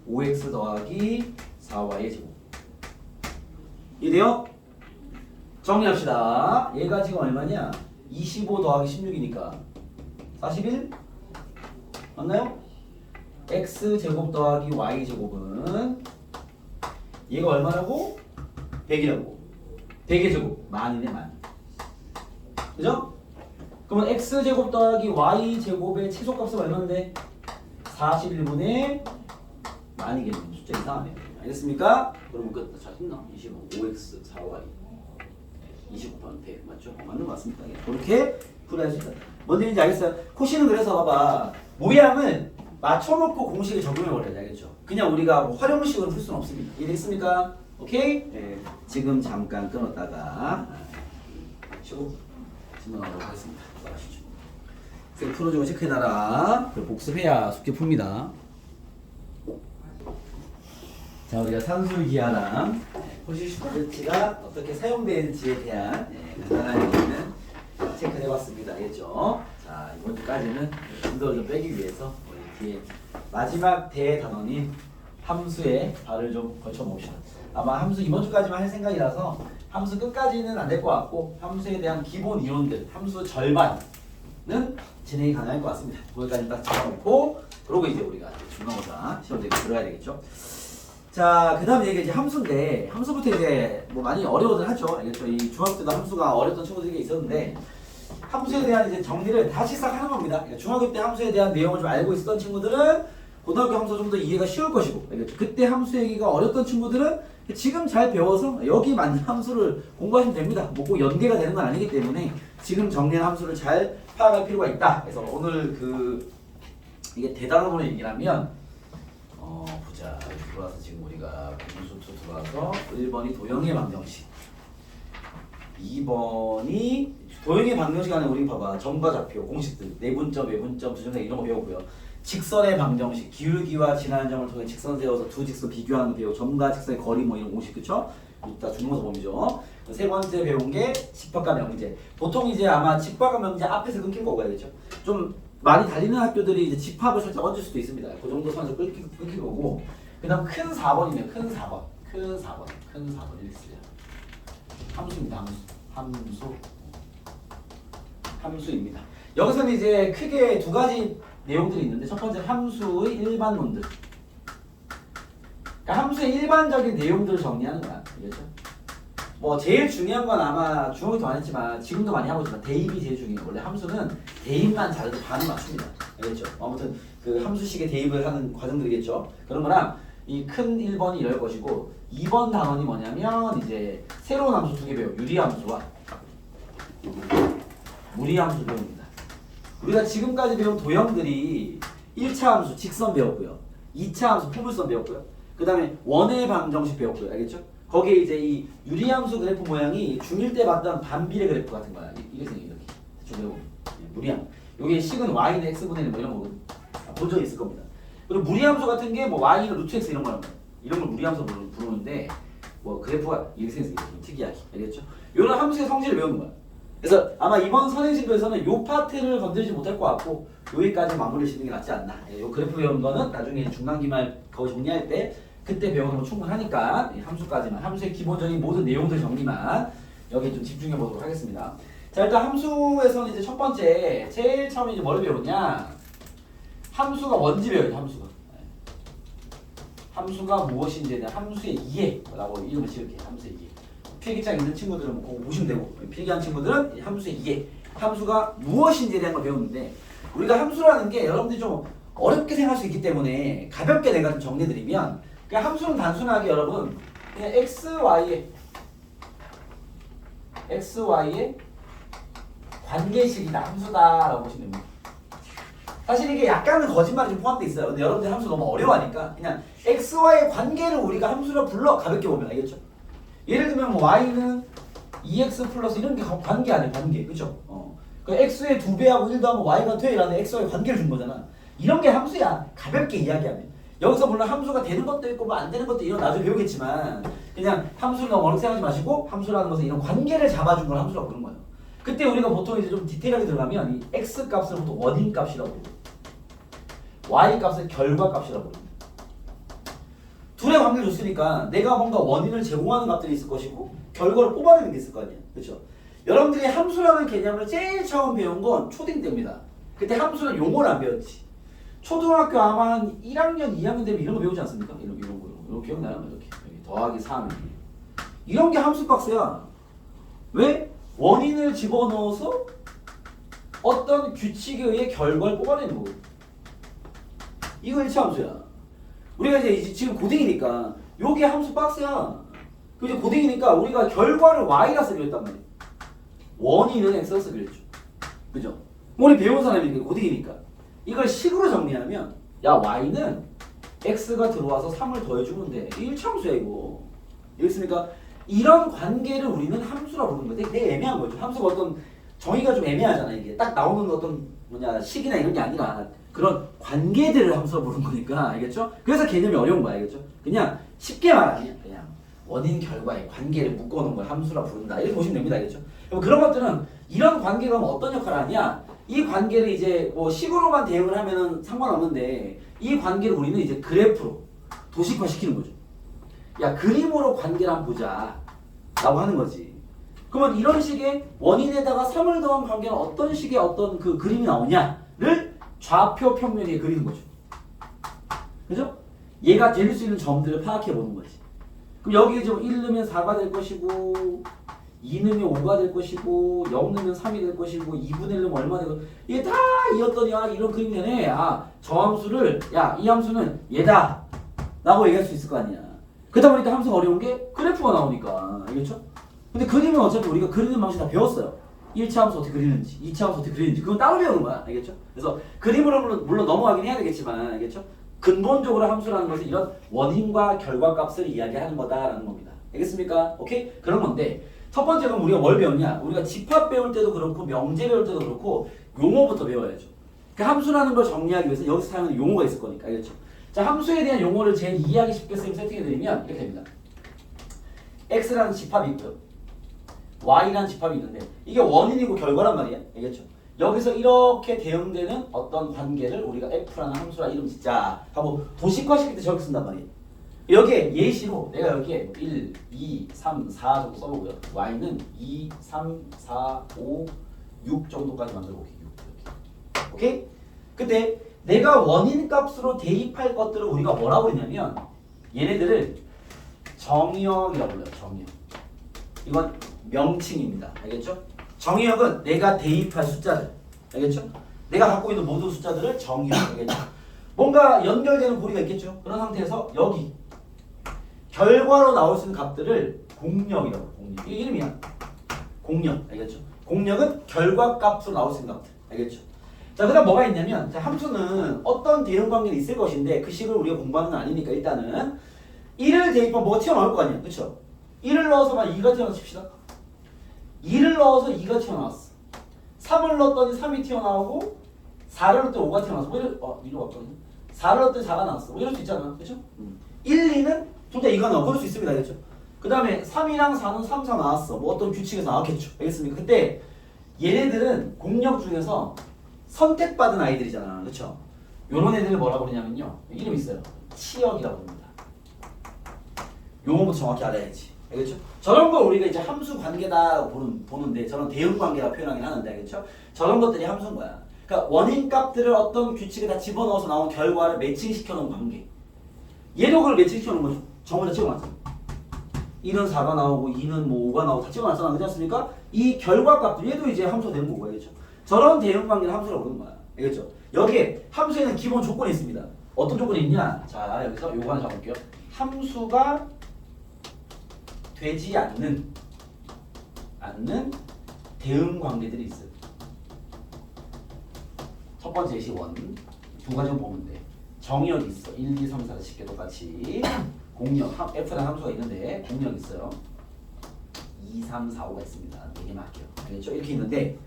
5X 더하기 4Y의 제곱. 이해돼요? 정리합시다. 얘가 지금 얼마냐? 25 더하기 16이니까 41? 맞나요? x제곱 더하기 y제곱은 얘가 얼마라고? 100이라고. 100의 제곱. 만이네 만. 그죠? 그러면 x제곱 더하기 y제곱의 최소값은 얼마인데? 41분의 만이겠네. 숫자 이상하네. 알겠습니까? 그러면 끝. 잘 했나? 25. 5x 4y 29번 100 맞죠? 맞는 것 같습니다. 그렇게 풀어야 할 수 있다. 뭔 얘기인지 알겠어요? 코시는 그래서 봐봐. 모양을 맞춰놓고 공식을 적용해버려야 돼. 알겠죠? 그냥 우리가 뭐 활용식으로 풀 수는 없습니다. 이해됐습니까? 오케이? 네. 지금 잠깐 끊었다가 쉬고 질문하도록 하겠습니다. 나가시죠. 쌤 풀어주고 체크해놔라. 복습해야 숙제 풉니다. 자, 우리가 산술기하랑 포지셔널리티가 어떻게 사용되는지에 대한 간단한 얘기는 체크해 봤습니다. 알겠죠? 자, 이번 주까지는 진도를 좀 빼기 위해서 우리 뒤에 마지막 대단원인 함수에 발을 좀 걸쳐 봅시다. 아마 함수 이번 주까지만 할 생각이라서 함수 끝까지는 안 될 것 같고 함수에 대한 기본 이론들, 함수 절반은 진행이 가능할 것 같습니다. 거기까지 딱 잡아놓고 그러고 이제 우리가 중간고사 시험에 들어야 되겠죠. 자, 그 다음 얘기가 이제 함수인데 함수부터 이제 뭐 많이 어려워들 하죠. 알겠죠? 이 중학교 때도 함수가 어렸던 친구들이 있었는데 함수에 대한 이제 정리를 다시 싹 하는 겁니다. 그러니까 중학교 때 함수에 대한 내용을 좀 알고 있었던 친구들은 고등학교 함수가 좀 더 이해가 쉬울 것이고, 알겠죠? 그때 함수 얘기가 어렸던 친구들은 지금 잘 배워서 여기 맞는 함수를 공부하시면 됩니다. 뭐 꼭 연계가 되는 건 아니기 때문에 지금 정리한 함수를 잘 파악할 필요가 있다. 그래서 오늘 이게 대단원으로 얘기하면 보자. 들어와서 지금 우리가 공수투 들어와서 1번이 도형의 방정식, 2번이 도형의 방정식 안에 우리 봐봐 점과 좌표 공식들 내분점, 외분점, 두점선 이런 거 배우고요. 직선의 방정식 기울기와 지나는 점을 통해 직선 세워서 두 직선 비교하는 거 배우고 점과 직선의 거리 뭐 이런 공식 그쵸? 이따 중간고사 범위죠. 세 번째 배운 게 집합과 명제. 보통 이제 아마 집합과 명제 앞에서 끊길 거고 알겠죠? 좀 많이 달리는 학교들이 이제 집합을 살짝 얹을 수도 있습니다. 그 정도 선에서 끊길 거고. 그 다음 큰 4번이면 큰 4번 이렇게 쓰요. 함수입니다. 함수입니다. 여기서는 이제 크게 두 가지 내용들이 있는데 첫 번째 함수의 일반론들. 그러니까 함수의 일반적인 내용들을 정리하는 거야. 알겠죠? 뭐 제일 중요한 건 아마 중학교 때 많이 했지만 지금도 많이 하고 있지만 대입이 제일 중요해요. 원래 함수는 대입만 잘해도 반은 맞춥니다. 알겠죠? 아무튼 그 함수식의 대입을 하는 과정들이겠죠. 그런 거랑 이 큰 1번이 이럴 것이고 2번 단원이 뭐냐면 이제 새로운 함수 두 개 배워. 유리함수와 무리함수 배웁니다. 우리가 지금까지 배운 도형들이 1차 함수 직선 배웠고요. 2차 함수 포물선 배웠고요. 그 다음에 원의 방정식 배웠고요. 알겠죠? 거기에 이제 이 유리함수 그래프 모양이 중1 때 봤던 반비례 그래프 같은 거야. 이게 생겨 이렇게. 대충 배우면. 무리함. 요게 식은 y는 x분의 1 뭐 이런 거거든. 본 적이 있을 겁니다. 그리고 무리함수 같은 게 뭐 y는 루트 x 이런 거란 말이야. 이런 걸 무리함수 부르는데 뭐 그래프가 이렇게 생겼어. 특이하게. 알겠죠? 요런 함수의 성질을 배우는 거야. 그래서 아마 이번 선행진도에서는 요 파트를 건드리지 못할 것 같고 여기까지 마무리 짓는 게 낫지 않나. 요 그래프 배우는 거는 나중에 중간기말 거기 정리할 때 그때 배우는 거 충분하니까 함수까지만 함수의 기본적인 모든 내용들 정리만 여기 좀 집중해 보도록 하겠습니다. 자, 일단 함수에서는 이제 첫 번째 제일 처음에 이제 뭘 배우냐? 함수가 뭔지 배워야죠. 함수가 무엇인지에 대한 함수의 이해라고 이름을 지을게요. 함수의 이해. 필기장 있는 친구들은 뭐 그거 보시면 되고 필기한 친구들은 함수의 이해. 함수가 무엇인지에 대한 걸 배우는데 우리가 함수라는 게 여러분들이 좀 어렵게 생각할 수 있기 때문에 가볍게 내가 좀 정리드리면 그냥 함수는 단순하게 여러분 그냥 xy의 관계식이다 함수다라고 보시면 됩니다. 사실 이게 약간은 거짓말이 좀 포함되어 있어요. 근데 여러분들 함수 너무 어려워하니까 그냥 xy의 관계를 우리가 함수로 불러 가볍게 보면 알겠죠? 예를 들면 뭐 y는 2x 플러스 이런 게 관계 아니에요. 관계 그쵸? 그 x의 2배하고 1 더하면 y가 돼라는 x와의 관계를 준 거잖아. 이런 게 함수야. 가볍게 이야기하면. 여기서 물론 함수가 되는 것도 있고 뭐 안 되는 것도 이런 나중에 배우겠지만 그냥 함수를 너무 어렵게 생각하지 마시고 함수라는 것은 이런 관계를 잡아준 걸 함수라고 부르는 거예요. 그때 우리가 보통 이제 좀 디테일하게 들어가면 이 x 값을 보통 원인 값이라고 부르고 y 값을 결과 값이라고 부릅니다. 둘의 관계를 줬으니까 내가 뭔가 원인을 제공하는 값들이 있을 것이고 결과를 뽑아내는 게 있을 거 아니에요. 그렇죠? 여러분들이 함수라는 개념을 제일 처음 배운 건 초딩 때입니다. 그때 함수는 용어를 안 배웠지. 초등학교 아마 한 1학년, 2학년 되면 이런 거 배우지 않습니까? 이런 거 기억나요? 이렇게 더하기 3 이런 게 함수 박스야. 왜? 원인을 집어넣어서 어떤 규칙에 의해 결과를 뽑아내는 거거든. 이거 1차 함수야. 우리가 이제 지금 고딩이니까 요게 함수 박스야. 그죠? 고딩이니까 우리가 결과를 y라 쓰기로 했단 말이야. 원인은 x라 쓰기로 했죠. 그죠? 우리 배운 사람이니까 고딩이니까 이걸 식으로 정리하면 야 y는 x가 들어와서 3을 더해주면 돼. 1차 함수야 이거. 이해했습니까? 이런 관계를 우리는 함수라고 부르는 건데 되게 애매한 거죠. 함수가 어떤 정의가 좀 애매하잖아. 이게 딱 나오는 어떤 식이나 이런 게 아니라 그런 관계들을 함수로 부르는 거니까 알겠죠? 그래서 개념이 어려운 거야. 알겠죠? 그냥 쉽게 말하면 그냥 원인 결과의 관계를 묶어놓은 걸 함수라 부른다. 이렇게 보시면 됩니다. 알겠죠? 그럼 그런 것들은 이런 관계가 뭐 어떤 역할을 하냐? 이 관계를 이제 뭐 식으로만 대응을 하면은 상관없는데 이 관계를 우리는 이제 그래프로 도식화 시키는 거죠. 야, 그림으로 관계를 한번 보자 라고 하는 거지. 그러면 이런 식의 원인에다가 3을 더한 관계는 어떤 식의 어떤 그 그림이 나오냐를 좌표 평면에 그리는 거죠. 그죠? 얘가 될 수 있는 점들을 파악해 보는 거지. 그럼 여기에 좀 1 넣으면 4가 될 것이고 2 넣으면 5가 될 것이고 0 넣으면 3이 될 것이고 2분의 1 넣으면 얼마 되고 이게 다 이었더니 아 이런 그림이 되네. 아 저 함수를 야 이 함수는 얘다 라고 얘기할 수 있을 거 아니야. 그러다 보니까 함수가 어려운 게 그래프가 나오니까. 알겠죠? 근데 그림은 어차피 우리가 그리는 방식 다 배웠어요. 1차 함수 어떻게 그리는지 2차 함수 어떻게 그리는지 그건 따로 배우는 거야. 알겠죠? 그래서 그림으로 물론 넘어가긴 해야 되겠지만 알겠죠? 근본적으로 함수라는 것은 이런 원인과 결과값을 이야기하는 거다라는 겁니다. 알겠습니까? 오케이? 그런 건데 첫 번째 그럼 우리가 뭘 배웠냐? 우리가 집합 배울 때도 그렇고 명제 배울 때도 그렇고 용어부터 배워야죠. 그 함수라는 걸 정리하기 위해서 여기서 사용하는 용어가 있을 거니까. 알겠죠? 자, 함수에 대한 용어를 제일 이해하기 쉽게 세팅해드리면 이렇게 됩니다. x라는 집합이 있고요. y라는 집합이 있는데 이게 원인이고 결과란 말이야. 알겠죠? 여기서 이렇게 대응되는 어떤 관계를 우리가 f라는 함수라 이름 짓자 하고 도식화시킬 때 저렇게 쓴단 말이에요. 여기에 예시로 내가 여기에 1, 2, 3, 4 정도 써보고요. y는 2, 3, 4, 5, 6 정도까지 만들어 볼게요. 6 이렇게. 오케이? 근데 내가 원인 값으로 대입할 것들을 우리가 뭐라고 했냐면 얘네들을 정의역이라고 불러요. 정의역. 이건 명칭입니다. 알겠죠? 정의역은 내가 대입할 숫자들. 알겠죠? 내가 갖고 있는 모든 숫자들을 정의역. 알겠죠? 뭔가 연결되는 고리가 있겠죠? 그런 상태에서 여기 결과로 나올 수 있는 값들을 공역이라고. 공역. 이게 이름이야. 공역. 알겠죠? 공역은 결과 값으로 나올 수 있는 값들. 알겠죠? 자, 그 다음 뭐가 있냐면 자, 함수는 어떤 대응 관계는 있을 것인데 그 식을 우리가 공부하는 건 아니니까 일단은 1을 대입하면 뭐가 튀어나올 거 아니야. 그쵸? 1을 넣어서만 2가 튀어나와 칩시다. 2를 넣어서 2가 튀어나왔어. 3을 넣었더니 3이 튀어나오고 4를 넣었더니 5가 튀어나왔어. 뭐 이리로 왔거든요. 4를 넣었더니 4가 나왔어. 뭐 이럴 수 있잖아. 그쵸? 1, 2는 둘 다 2가 나와. 그럴 수 있습니다. 알겠죠? 그 다음에 3이랑 4는 3, 4 나왔어. 뭐 어떤 규칙에서 나왔겠죠. 알겠습니까? 그때 얘네들은 공역 중에서 선택받은 아이들이잖아. 그쵸? 요런 애들을 뭐라고 그러냐면요. 이름 있어요. 치역이라고 합니다. 용어부터 정확히 알아야지. 알겠죠? 저런 걸 우리가 이제 함수 관계다 보는데 저런 대응 관계라 표현하긴 하는데 알겠죠? 저런 것들이 함수인 거야. 그러니까 원인 값들을 어떤 규칙에 다 집어넣어서 나온 결과를 매칭시켜 놓은 관계. 얘도 그걸 매칭시켜 놓은 거죠. 정을 다 찍어놨잖아. 1은 4가 나오고 2는 뭐 5가 나오고 다 찍어놨잖아. 그렇지 않습니까? 이 결과 값들 얘도 이제 함수가 되는 거고. 알겠죠? 저런 대응 관계를 함수라고 부르는 거야. 알겠죠? 여기에 함수에는 기본 조건이 있습니다. 어떤 조건이 있냐? 자, 여기서 요거 하나 잡아볼게요. 함수가 되지 않는 대응 관계들이 있어요. 첫 번째 예시 1. 두 가지 보면 돼. 정의역이 있어. 1, 2, 3, 4, 쉽게 똑같이. 공역, F라는 함수가 있는데 공역이 있어요. 2, 3, 4, 5가 있습니다. 4개만 할게요. 알겠죠? 이렇게 있는데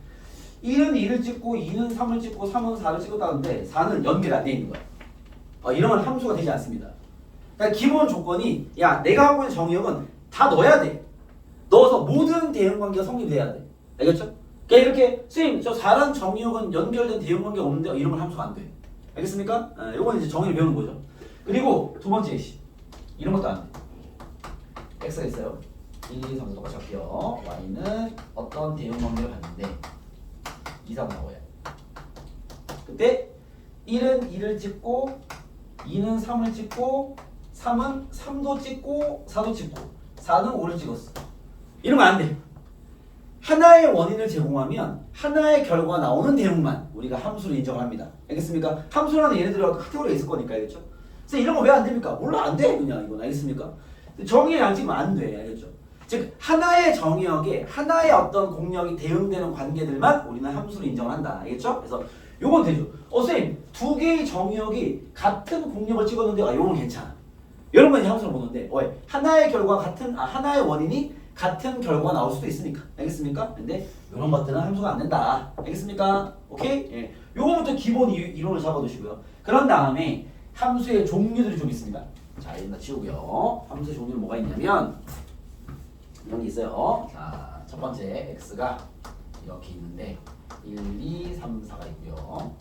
1은 2를 찍고 2는 3을 찍고 3은 4를 찍었다는데 4는 연결 안 돼 있는 거야. 이런 건 함수가 되지 않습니다. 그러니까 기본 조건이 야 내가 하고 있는 정의역은 다 넣어야 돼. 넣어서 모든 대응 관계가 성립돼야 돼. 알겠죠? 그러니까 이렇게 선생님 저 4란 정의역은 연결된 대응 관계가 없는데 이런 건 함수가 안 돼. 알겠습니까? 이건 이제 정의를 배우는 거죠. 그리고 두 번째 예시 이런 것도 안 돼. x가 있어요. 1, 2, 3, 4 똑같이 할게요. y는 어떤 대응 관계를 봤는데 2, 3, 4, 5야. 그때 1은 2를 찍고 2는 3을 찍고 3은 3도 찍고 4도 찍고 4는 5를 찍었어. 이러면 안 돼. 하나의 원인을 제공하면 하나의 결과가 나오는 대응만 우리가 함수로 인정을 합니다. 알겠습니까? 함수라는 얘네들하고 카테고리가 있을 거니까. 알겠죠? 그래서 이런 거 왜 안 됩니까? 몰라 안 돼 그냥 이건. 알겠습니까? 정의에 안 찍으면 안 돼. 알겠죠? 즉 하나의 정의역에 하나의 어떤 공역이 대응되는 관계들만 우리는 함수로 인정한다. 알겠죠? 그래서 요건 되죠. 선생님 두 개의 정의역이 같은 공역을 찍었는데 요건 괜찮아. 이런 건 이제 함수로 보는데 왜? 하나의 결과 하나의 원인이 같은 결과가 나올 수도 있으니까. 알겠습니까? 근데 이런 것들은 함수가 안 된다. 알겠습니까? 오케이? 예. 요거부터 기본 이론을 잡아두시고요. 그런 다음에 함수의 종류들이 좀 있습니다. 자, 이거 다 치우고요. 함수의 종류는 뭐가 있냐면 이런 게 있어요. 자, 첫 번째 x가 이렇게 있는데 1, 2, 3, 4가 있고요.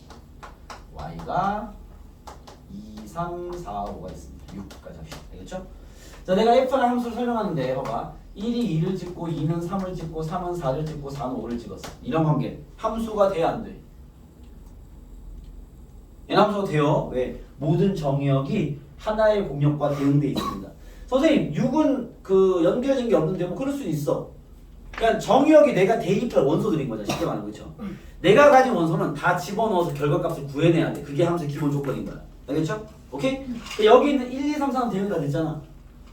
y가 2, 3, 4, 5가 있습니다. 6까지 합시다. 알겠죠? 자, 내가 f라는 함수를 설명하는데 봐봐. 1이 2를 찍고 2는 3을 찍고 3은 4를 찍고 4는 5를 찍었어. 이런 관계 함수가 돼야 안 돼? 얘는 함수가 돼요. 왜? 모든 정의역이 하나의 공역과 대응돼 있습니다. 선생님 6은 그 연결된 게 없는데 뭐 그럴 수 있어. 그러니까 정의역이 내가 대입할 원소들인 거죠. 쉽게 말하면 그렇죠. 내가 가진 원소는 다 집어넣어서 결과값을 구해내야 돼. 그게 함수의 기본 조건인 거야. 알겠죠? 오케이? 여기 있는 1, 2, 3, 4는 대응이 다 됐잖아.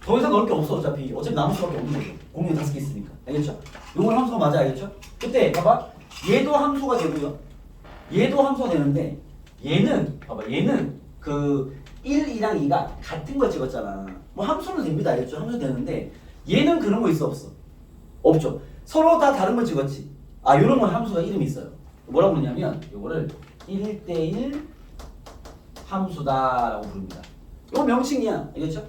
더 이상 넣을 게 없어. 어차피 남을 수밖에 없는 거죠. 공유 5개 있으니까. 알겠죠? 요건 함수가 맞아. 알겠죠? 그때 봐봐. 얘도 함수가 되고요. 얘도 함수가 되는데 얘는 봐봐. 얘는 그 1, 2랑 2가 같은 걸 찍었잖아. 뭐 함수는 됩니다. 알겠죠? 함수 되는데 얘는 그런 거 있어 없어? 없죠. 서로 다 다른 걸 찍었지. 아, 요런 건 함수가 이름이 있어요. 뭐라고 부르냐면 요거를 1대1 함수다라고 부릅니다. 이거 명칭이야. 알겠죠?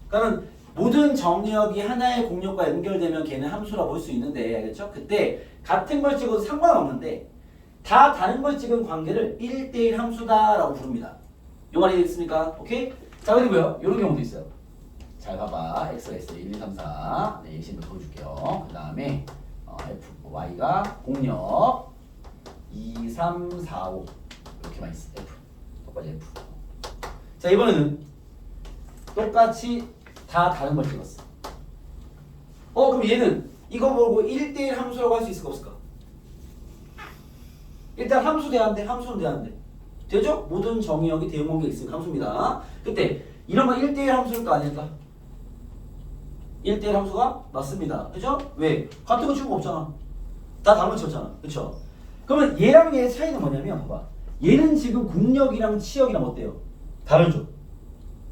그러니까 모든 정의역이 하나의 공역과 연결되면 걔는 함수라고 볼 수 있는데, 알겠죠? 그때 같은 걸 찍어도 상관없는데 다 다른 걸 찍은 관계를 1대1 함수다라고 부릅니다. 요 말이 됐습니까? 오케이? 자, 그리고요. 요런 경우도 있어요. 잘 봐봐. x가 있어요. 1, 2, 3, 4. 네, 예시를 보여줄게요. 그 다음에 f, y가 공역 2, 3, 4, 5 이렇게만 있어. f. 똑같이 f. 자, 이번에는 똑같이 다 다른 걸 찍었어. 그럼 얘는 이거 보고 1대1 함수라고 할 수 있을까 없을까? 일단 함수 대안돼. 함수는 대안돼. 되죠? 모든 정의역이 대응 관계 있으면 함수입니다. 그때 이런 건 1대1 함수일까 아닐까? 1대1 함수가 맞습니다. 그죠? 왜? 같은 거 치고 없잖아. 다 다른 거 치웠잖아. 그쵸? 그러면 얘랑 얘의 차이는 뭐냐면 봐봐. 얘는 지금 공역이랑 치역이랑 어때요? 다르죠?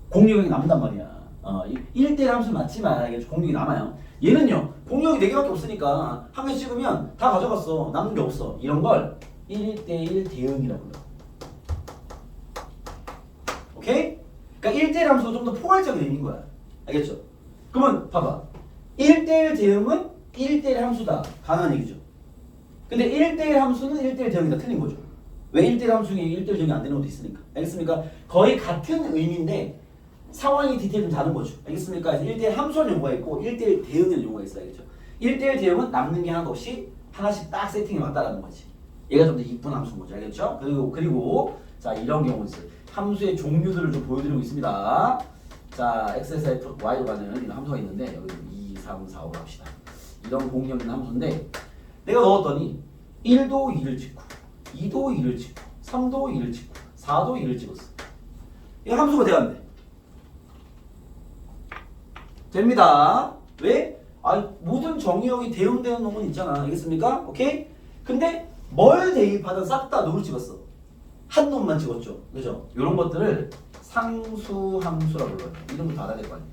공역이 남단 말이야. 1대1 함수 맞지만 이게 공역이 남아요. 얘는요. 공역이 4개밖에 없으니까 한 개 찍으면 다 가져갔어. 남는 게 없어. 이런 걸 1대1 대응이라고 불러. 오케이? 그러니까 1대1 함수가 좀 더 포괄적인 의미인 거야. 알겠죠? 그러면 봐봐. 1대1 대응은 1대1 함수다. 가능한 얘기죠. 근데 1대1 함수는 1대1 대응이다. 틀린 거죠. 왜 1대1 함수 중에 1대1 대응이 안 되는 것도 있으니까. 알겠습니까? 거의 같은 의미인데 상황이 디테일 좀 다른 거죠. 알겠습니까? 그래서 1대1 함수라는 용어가 있고 1대1 대응이라는 용어가 있어요. 알겠죠? 1대1 대응은 남는 게 하나도 없이 하나씩 딱 세팅해 왔다라는 거지. 얘가 좀 더 이쁜 함수인 거죠. 알겠죠? 그리고 자, 이런 경우 있어요. 함수의 종류들을 좀 보여드리고 있습니다. 자, x에서 f, y로 가는 이런 함수가 있는데 여기 2, 3, 4, 5로 합시다. 이런 공역 있는 함수인데 내가 넣었더니 1도 2를 찍고 2도 2를 찍고 3도 2를 찍고 4도 2를 찍었어. 이거 함수가 돼야 안 돼? 됩니다. 왜? 모든 정의역이 대응되는 놈은 있잖아. 알겠습니까? 오케이? 근데 뭘 대입하든 싹 다 누굴 찍었어? 한 놈만 찍었죠. 그죠? 이런 것들을 상수함수라고 불러요. 이름부터 알아야 될 거 아니에요.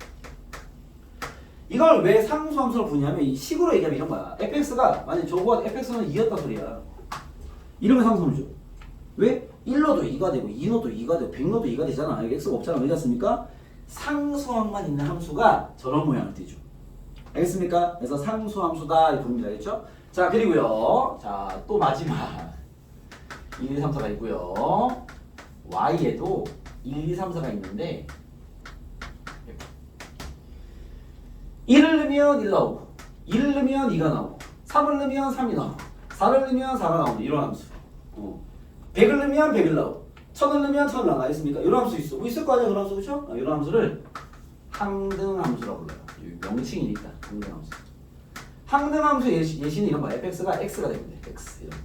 이걸 왜 상수함수라고 부르냐면 이 식으로 얘기하면 이런 거야. fx가 만약 저거가 fx는 2였단 소리야. 이러면 상수함수죠. 왜? 1로도 2가 되고 2로도 2가 되고 100로도 2가 되잖아. x가 없잖아. 왜 그렇습니까? 상수함만 있는 함수가 저런 모양을 띠죠. 알겠습니까? 그래서 상수함수다 이렇게 부릅니다. 알겠죠? 자, 그리고요. 자, 또 마지막 1, 2, 3, 4가 있고요. y에도 1, 2, 3, 4가 있는데 1을 넣으면 1 나오고 2를 넣으면 2가 나오고 3을 넣으면 3이 나오고 4를 넣으면 4가 나오는 이런 함수. 100을 넣으면 100을 나오고 1000을 넣으면 1000을 나와. 알겠습니까? 이런 함수 있어. 뭐 있을 거 아니야? 그런 함수. 그렇죠? 이런 함수를 항등함수라고 불러요. 명칭이니까 항등함수. 항등함수 예시는 이런 거야. fx가 x가 되면 돼. x 이런.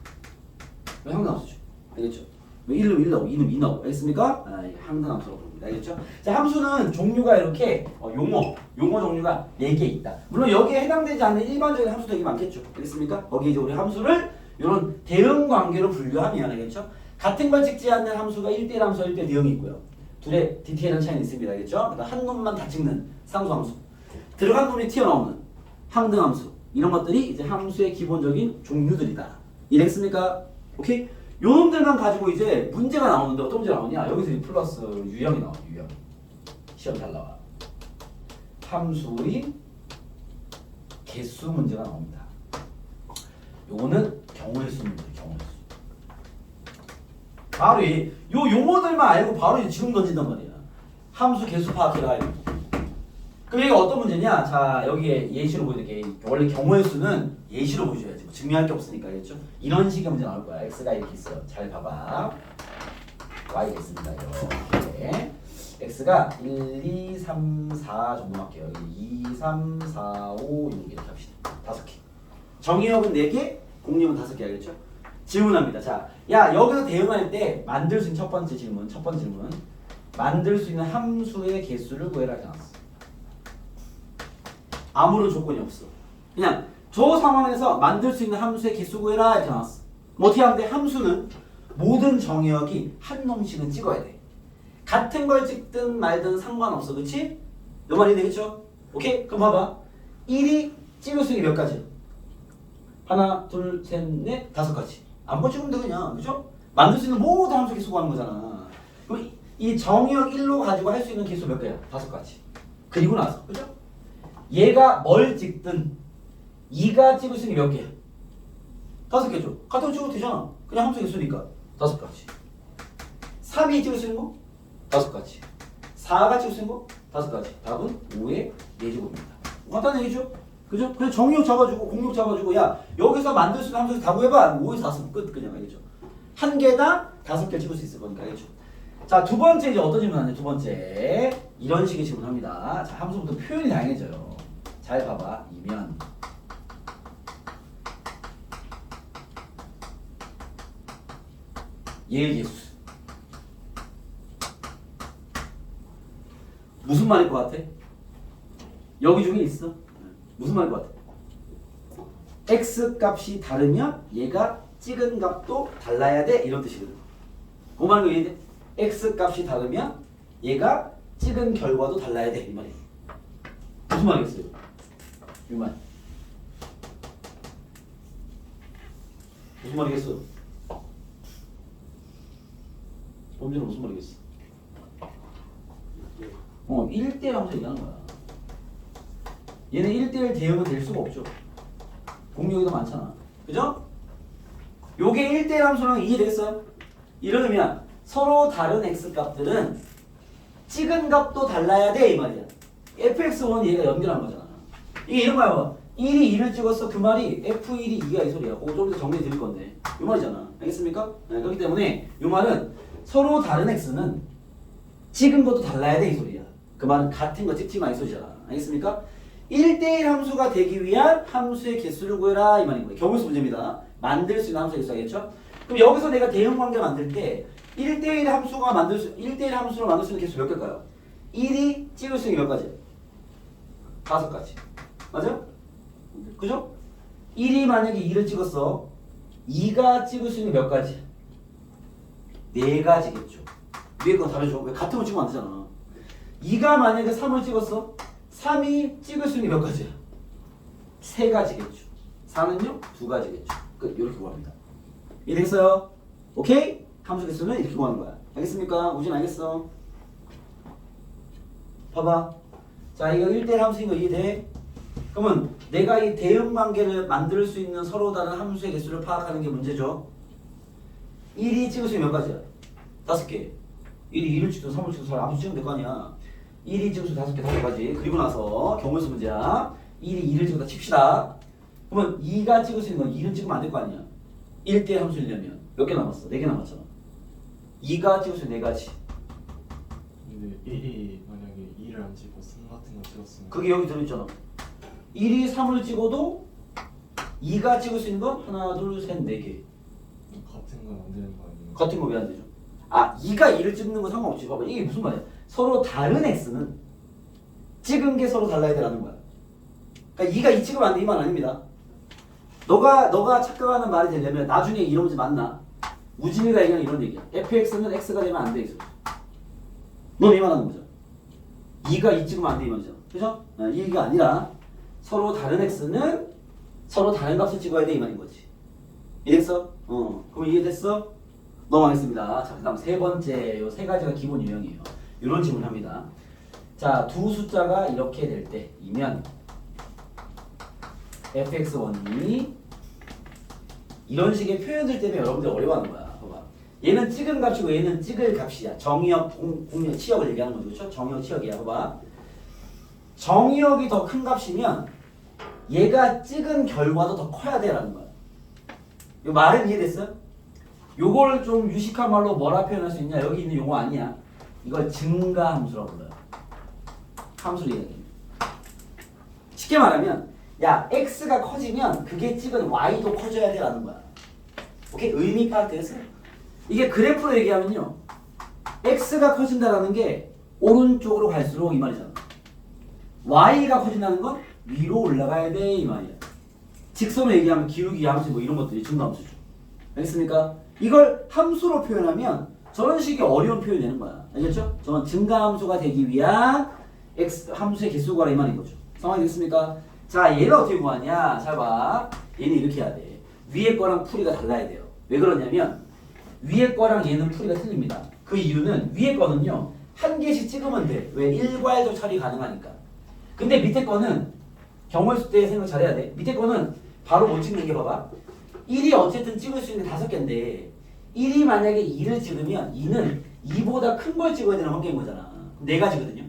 왜 항등함수죠? 알겠죠? 왜 1로 1 나오고 2는 2 나오고. 알겠습니까? 항등함수라고 부릅니다. 알겠죠? 자, 함수는 종류가 이렇게 용어 종류가 4개 있다. 물론 여기에 해당되지 않는 일반적인 함수도 되게 많겠죠. 알겠습니까? 거기에 이제 우리 함수를 이런 대응 관계로 분류하면 알겠죠? 같은 걸 찍지 않는 함수가 1대1 함수와 1대1 대응이 있고요. 둘의 디테일한 차이는 있습니다. 알겠죠? 그러니까 한 놈만 다 찍는 상수함수. 들어간 놈이 튀어나오는 항등함수. 이런 것들이 이제 함수의 기본적인 종류들이다. 이해했습니까? 오케이? 요 놈들만 가지고 이제 문제가 나오는데 어떤 문제가 나오냐? 여기서 플러스 유형이 나와. 유형. 시험 잘 나와. 함수의 개수 문제가 나옵니다. 요거는 경우의 수 문제, 경우의 수. 바로 요 용어들만 알고 바로 이제 지금 던진단 말이야. 함수 개수 파악해라. 그럼 이게 어떤 문제냐? 자, 여기에 예시로 보여드릴게. 원래 경우의 수는 예시로 보여줘야지. 뭐 증명할 게 없으니까, 알겠죠? 이런 식의 문제 나올 거야. x가 이렇게 있어요. 잘 봐봐. y가 있습니다. 이렇게. x가 1, 2, 3, 4 정도 할게요. 2, 3, 4, 5 이렇게 합시다. 5개. 정의역은 4개, 공립은 5개, 알겠죠? 질문합니다. 자, 야, 여기서 대응할 때 만들 수 있는 첫 번째 질문. 만들 수 있는 함수의 개수를 구해라 이렇게 나왔어. 아무런 조건이 없어. 그냥 저 상황에서 만들 수 있는 함수의 개수 구해라 이렇게 나왔어. 뭐 어떻게 하면 돼? 함수는 모든 정의역이 한 놈씩은 찍어야 돼. 같은 걸 찍든 말든 상관없어. 그치? 너 말이 되겠죠? 오케이? 그럼 봐봐. 1이 찍을 수 있는 게 몇 가지야? 하나, 둘, 셋, 넷, 5가지. 안 찍으면 돼 그냥. 그죠? 만들 수 있는 모든 함수 개수 구하는 거잖아. 그럼 이 정의역 1로 가지고 할 수 있는 개수 몇 개야? 5가지. 그리고 나서. 그죠? 얘가 뭘 찍든 2가 찍을 수 있는 게 몇 개야? 5개죠. 같은 거 찍어도 되잖아. 그냥 함수 개수니까 5가지. 3이 찍을 수 있는 거? 5가지. 4가 찍을 수 있는 거? 5가지. 답은 5의 4제곱입니다. 간단한 얘기죠? 그죠? 그냥 정의역 잡아주고 공역 잡아주고 야 여기서 만들 수 있는 함수 다 구해봐. 5에서 4 끝 그냥 알겠죠? 한 개당 5개 찍을 수 있을 거니까 알겠죠? 자, 두 번째 이제 어떤 질문 하냐? 두 번째 이런 식의 질문합니다. 자, 함수부터 표현이 다양해져요. 잘 봐봐. 이면 예개수 무슨 말일 것 같아? 여기 중에 있어. 무슨 말일 것 같아? x 값이 다르면 얘가 찍은 값도 달라야 돼 이런 뜻이거든. 그 말은 왜 이래? x 값이 다르면 얘가 찍은 결과도 달라야 돼 이 말이야. 무슨 말이겠어요? 이 말. 무슨 말이겠어? 범죄는 무슨 말이겠어? 1대1 함수 얘기하는 거야. 얘는 1대1 대응은 될 수가 없죠. 공력이 더 많잖아. 그죠? 요게 1대1 함수랑 이해되겠어요? 이런 의미야. 서로 다른 x 값들은 찍은 값도 달라야 돼 이 말이야. fx1 얘가 연결한 거잖아. 이게 이런 거야. 1이 2를 찍었어. 그 말이 f1이 2가 이 소리야. 그거 좀 더 정리해 드릴 건데. 이 말이잖아. 알겠습니까? 네, 그렇기 때문에 이 말은 서로 다른 x는 찍은 것도 달라야 돼 이 소리야. 그 말은 같은 거 찍지 마 이 소리잖아. 알겠습니까? 1대1 함수가 되기 위한 함수의 개수를 구해라 이 말인 거예요. 경우수 문제입니다. 만들 수 있는 함수의 개수 알겠죠? 그럼 여기서 내가 대응 관계 만들 때 1대1 함수로 만들 수 있는 개수 몇 개일까요? 1이 찍을 수 있는 몇 가지? 5가지. 맞아요? 그죠? 1이 만약에 2를 찍었어. 2가 찍을 수 있는 몇 가지? 4가지겠죠. 위에 건 다르죠? 왜 같은 거 찍으면 안 되잖아. 2가 만약에 3을 찍었어. 3이 찍을 수 있는 몇 가지야? 3가지겠죠. 4는요? 2가지겠죠. 끝. 이렇게 구합니다. 이해됐어요? 오케이? 함수 개수는 이렇게 구하는 거야. 알겠습니까? 우진 알겠어? 봐봐. 자, 이거 1대1 함수인 거 이해돼? 그러면 내가 이 대응 관계를 만들 수 있는 서로 다른 함수의 개수를 파악하는 게 문제죠. 1이 찍을 수 있는 몇 가지야? 5개. 1이 2를 찍든 3을 찍든 아무 찍으면 될 거 아니야. 1이 찍을 수 있는 5개, 5가지. 그리고 나서 경우에서 문제야. 1이 2를 찍었다 칩시다. 그러면 2가 찍을 수 있는 건 2를 찍으면 안 될 거 아니야. 1대1 함수이려면 몇 개 남았어? 4개 남았잖아. 2가 찍을 수 있는 4가지. 근데 1이 만약에 2를 안 찍고 3 같은 거 찍었으면 그게 여기 들어있잖아. 1이 3을 찍어도 2가 찍을 수 있는 건 하나, 둘, 셋, 4개. 같은 건 안 되는 거 아니에요? 같은 거 왜 안 되죠? 아, 2가 2를 찍는 건 상관없지. 봐봐. 이게 무슨 말이야? 서로 다른 x는 찍은 게 서로 달라야 되라는 거야. 그러니까 2가 2 찍으면 안 돼. 이 말 아닙니다. 너가 착각하는 말이 되려면 나중에 이런 문제 맞나? 우진이가 얘기하는 이런 얘기야. fx는 x가 되면 안 돼. 이 소리. 넌 이 말하는 거죠. 2가 2 찍으면 안 돼. 이 말이죠. 그죠? 이 얘기가 아니라 서로 다른 x는 서로 다른 값을 찍어야 돼. 이 말인 거지. 이해됐어? 그럼 이해됐어? 넘어가겠습니다. 자, 그 다음 세 번째 요 3가지가 기본 유형이에요. 이런 질문을 합니다. 자, 두 숫자가 이렇게 될 때이면 fx1이 이런 식의 표현들 때문에 여러분들 어려워하는 거야. 봐봐. 얘는 찍은 값이고 얘는 찍을 값이야. 정의역, 공역, 치역을 얘기하는 거죠. 그렇죠? 정의역, 치역이야. 봐봐. 정의역이 더 큰 값이면 얘가 찍은 결과도 더 커야 돼라는 거야. 이 말은 이해됐어? 요걸 좀 유식한 말로 뭐라 표현할 수 있냐? 여기 있는 용어 아니야. 이걸 증가함수라고 불러요. 함수를 얘기해. 쉽게 말하면 야 x가 커지면 그게 찍은 y도 커져야 돼라는 거야. 오케이? 의미 파악됐어? 이게 그래프로 얘기하면요. x가 커진다라는 게 오른쪽으로 갈수록 이 말이잖아. y가 커진다는 건 위로 올라가야 돼 이 말이야. 직선으로 얘기하면 기울기 함수 뭐 이런 것들이 증가함수죠. 알겠습니까? 이걸 함수로 표현하면 저런 식의 어려운 표현이 되는 거야. 알겠죠? 저는 증가함수가 되기 위한 x 함수의 개수 구하라 이 말인 거죠. 상황이 됐습니까? 자, 얘를 어떻게 구하냐? 잘 봐. 얘는 이렇게 해야 돼. 위에 거랑 풀이가 달라야 돼요. 왜 그러냐면 위에 거랑 얘는 풀이가 틀립니다. 그 이유는 위에 거는요. 한 개씩 찍으면 돼. 왜? 일괄적 처리 가능하니까. 근데 밑에 거는 경우의 수 때 생각 잘해야 돼. 밑에 거는 바로 못 찍는 게 봐봐. 1이 어쨌든 찍을 수 있는 게 5개인데 1이 만약에 2를 찍으면 2는 2보다 큰 걸 찍어야 되는 환경인 거잖아. 4가지거든요.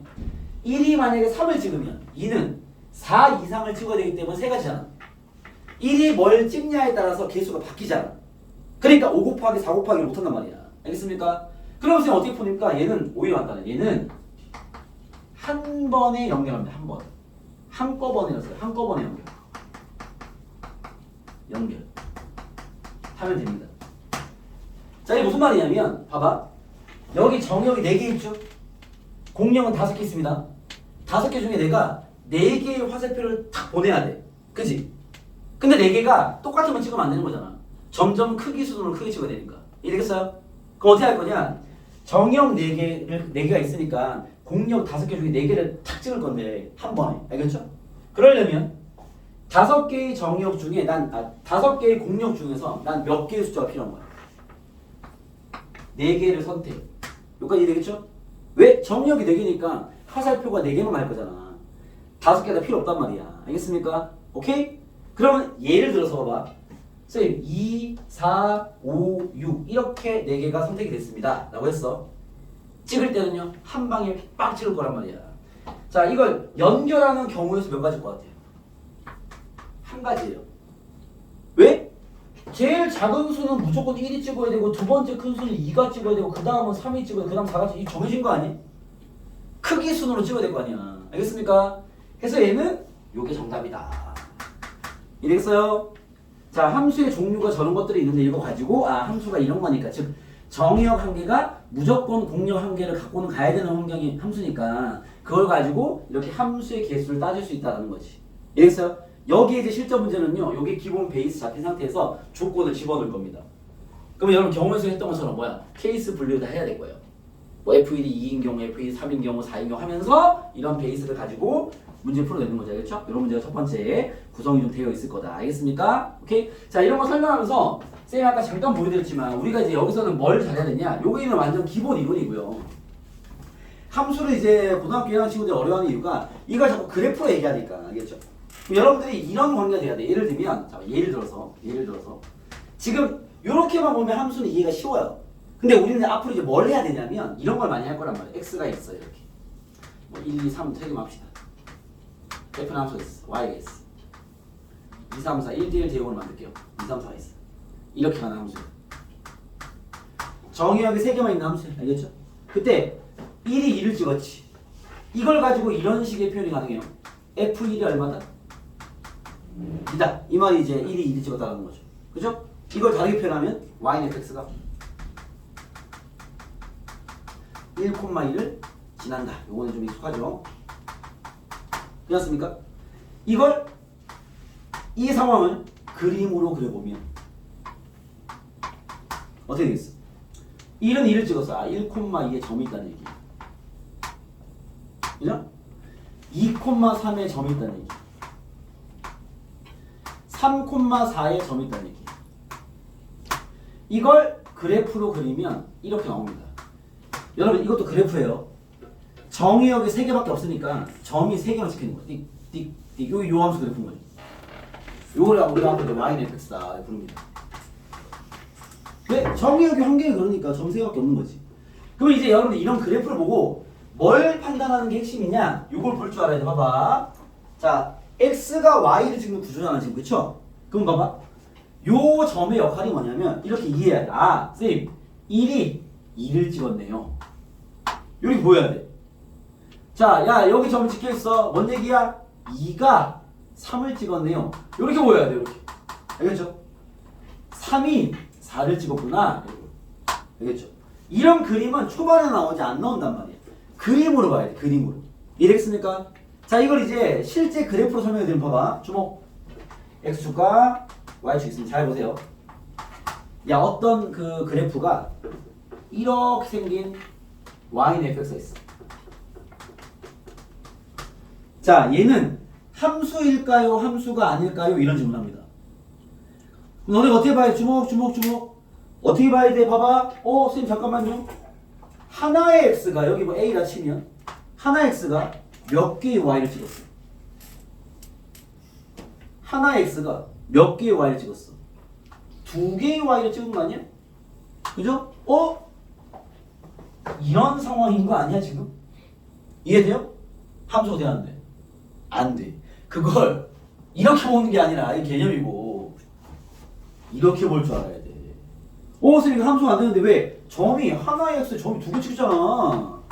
1이 만약에 3을 찍으면 2는 4 이상을 찍어야 되기 때문에 3가지잖아. 1이 뭘 찍냐에 따라서 개수가 바뀌잖아. 그러니까 5 곱하기 4 곱하기를 못한단 말이야. 알겠습니까? 그럼 선생님 어떻게 푸니까 얘는 오히려 간단해. 얘는 한 번에 연결합니다. 한 번. 한꺼번에였어요. 한꺼번에 연결. 하면 됩니다. 자, 이게 무슨 말이냐면 봐봐. 여기 정역이 4개 있죠? 공역은 5개 있습니다. 5개 중에 내가 4개의 화살표를 탁 보내야 돼. 그치? 근데 4개가 똑같으면 찍으면 안 되는 거잖아. 점점 크기 수준으로 크게 찍어야 되니까. 이해되겠어요? 그럼 어떻게 할 거냐? 정역 4개가 있으니까 공역 5개 중에 4개를 탁 찍을 건데 한 번에. 알겠죠? 그러려면 5개의 정역 중에 5개의 공역 중에서 난 몇 개의 숫자가 필요한 거야? 4개를 선택. 여기까지 이해되겠죠? 왜? 정역이 4개니까 화살표가 4개만 갈 거잖아. 5개 다 필요 없단 말이야. 알겠습니까? 오케이? 그러면 예를 들어서 봐봐. 선생님 2, 4, 5, 6 이렇게 4개가 선택이 됐습니다. 라고 했어. 찍을 때는요. 한 방에 빵 찍을 거란 말이야. 자, 이걸 연결하는 경우의 수 몇 가지일 것 같아요? 한 가지예요. 왜? 제일 작은 수는 무조건 1이 찍어야 되고 두 번째 큰 수는 2가 찍어야 되고 그 다음은 3이 찍어야 되고 그 다음 4가 찍어야 되고 정해진 거 아니에요? 크기 순으로 찍어야 될 거 아니야. 알겠습니까? 그래서 얘는 요게 정답이다. 이해겠어요? 자, 함수의 종류가 저런 것들이 있는데 이거 가지고 함수가 이런 거니까 즉 정의역 한 개가 무조건 공역 한 개를 갖고는 가야 되는 환경이 함수니까 그걸 가지고 이렇게 함수의 개수를 따질 수 있다는 거지. 이해겠어요? 여기에 이제 실전 문제는요. 여기 기본 베이스 잡힌 상태에서 조건을 집어넣을 겁니다. 그러면 여러분 경우에서 했던 것처럼 뭐야? 케이스 분류를 다 해야 될 거예요. 뭐 FED 2인 경우, FED 3인 경우, 4인 경우 하면서 이런 베이스를 가지고 문제 풀어내는 거죠. 알겠죠? 이런 문제가 첫 번째 구성이 좀 되어 있을 거다. 알겠습니까? 오케이? 자, 이런 거 설명하면서 쌤이 아까 잠깐 보여드렸지만 우리가 이제 여기서는 뭘 잘해야 되냐? 요거는 완전 기본 이론이고요. 함수를 이제 고등학교 1학년 친구들이 어려워하는 이유가 이걸 자꾸 그래프로 얘기하니까. 알겠죠? 여러분들이 이런 관계가 돼야 돼. 예를 들면, 자, 예를 들어서 지금 이렇게만 보면 함수는 이해가 쉬워요. 근데 우리는 앞으로 이제 뭘 해야 되냐면 이런 걸 많이 할 거란 말이에요. x가 있어 이렇게. 뭐 1, 2, 3 세개합시다. f는 함수가 있어. y가 있어. 2, 3, 4 1대1 대용을 만들게요. 2, 3, 4가 있어. 이렇게 가는 함수예요. 정의역이 3개만 있는 함수예요. 알겠죠? 그때 1이 2를 찍었지. 이걸 가지고 이런 식의 표현이 가능해요. f1이 얼마다? 이다. 이 말이 이제 1이 2를 찍었다는 거죠. 그죠? 이걸 다르게 표현하면 y는 fx가 1,1을 지난다. 요거는 좀 익숙하죠? 그렇습니까? 이걸 이 상황을 그림으로 그려보면 어떻게 되겠어? 1은 2를 찍었어. 1,2에 점이 있다는 얘기. 그죠? 2,3에 점이 있다는 얘기. 3,4에 점이 있다는 얘기. 이걸 그래프로 그리면 이렇게 나옵니다. 여러분 이것도 그래프예요. 정의 여기 3개밖에 없으니까 점이 3개만 찍히는 거야. 띡띡띡. 여기 요 함수 그래프인 거지. 요거를 우리가 앞에 y는 fx다 부릅니다. 왜? 정의 여기 한 개가 그러니까 점 3개밖에 없는 거지. 그럼 이제 여러분들 이런 그래프를 보고 뭘 판단하는 게 핵심이냐? 요걸 볼 줄 알아야 돼. 봐봐. 자, x가 y를 찍는 구조잖아 지금, 그쵸? 그럼 봐봐. 요 점의 역할이 뭐냐면 이렇게 이해해야 돼. 아, 쌤 1이 2를 찍었네요. 이렇게 보여야 돼. 자, 야 여기 점 찍혀있어. 뭔 얘기야? 2가 3을 찍었네요. 이렇게 보여야 돼. 이렇게. 알겠죠? 3이 4를 찍었구나. 알겠죠? 이런 그림은 초반에 나오지 안 나온단 말이야. 그림으로 봐야 돼. 그림으로. 이해됐습니까? 자, 이걸 이제 실제 그래프로 설명해 드리면 봐봐. 주목. x축과 y축 있으면 잘 보세요. 야, 어떤 그 그래프가 이렇게 생긴 y는 fx가 있어. 자, 얘는 함수일까요? 함수가 아닐까요? 이런 질문합니다. 너네가 어떻게 봐야 돼? 주목. 어떻게 봐야 돼? 봐봐. 선생님 잠깐만요. 하나의 x가 여기 뭐 a라 치면 하나의 x가 몇 개의 y를 찍었어? 하나의 x가 몇 개의 y를 찍었어? 2개의 y를 찍은 거 아니야? 그죠? 이런 상황인 거 아니야 지금? 이해돼요? 함수가 돼, 안 돼? 안 돼. 그걸 이렇게 보는 게 아니라 이 개념이고 이렇게 볼 줄 알아야 돼. 선생님 함수가 안 되는데 왜? 점이 하나의 x 점이 2개 찍잖아.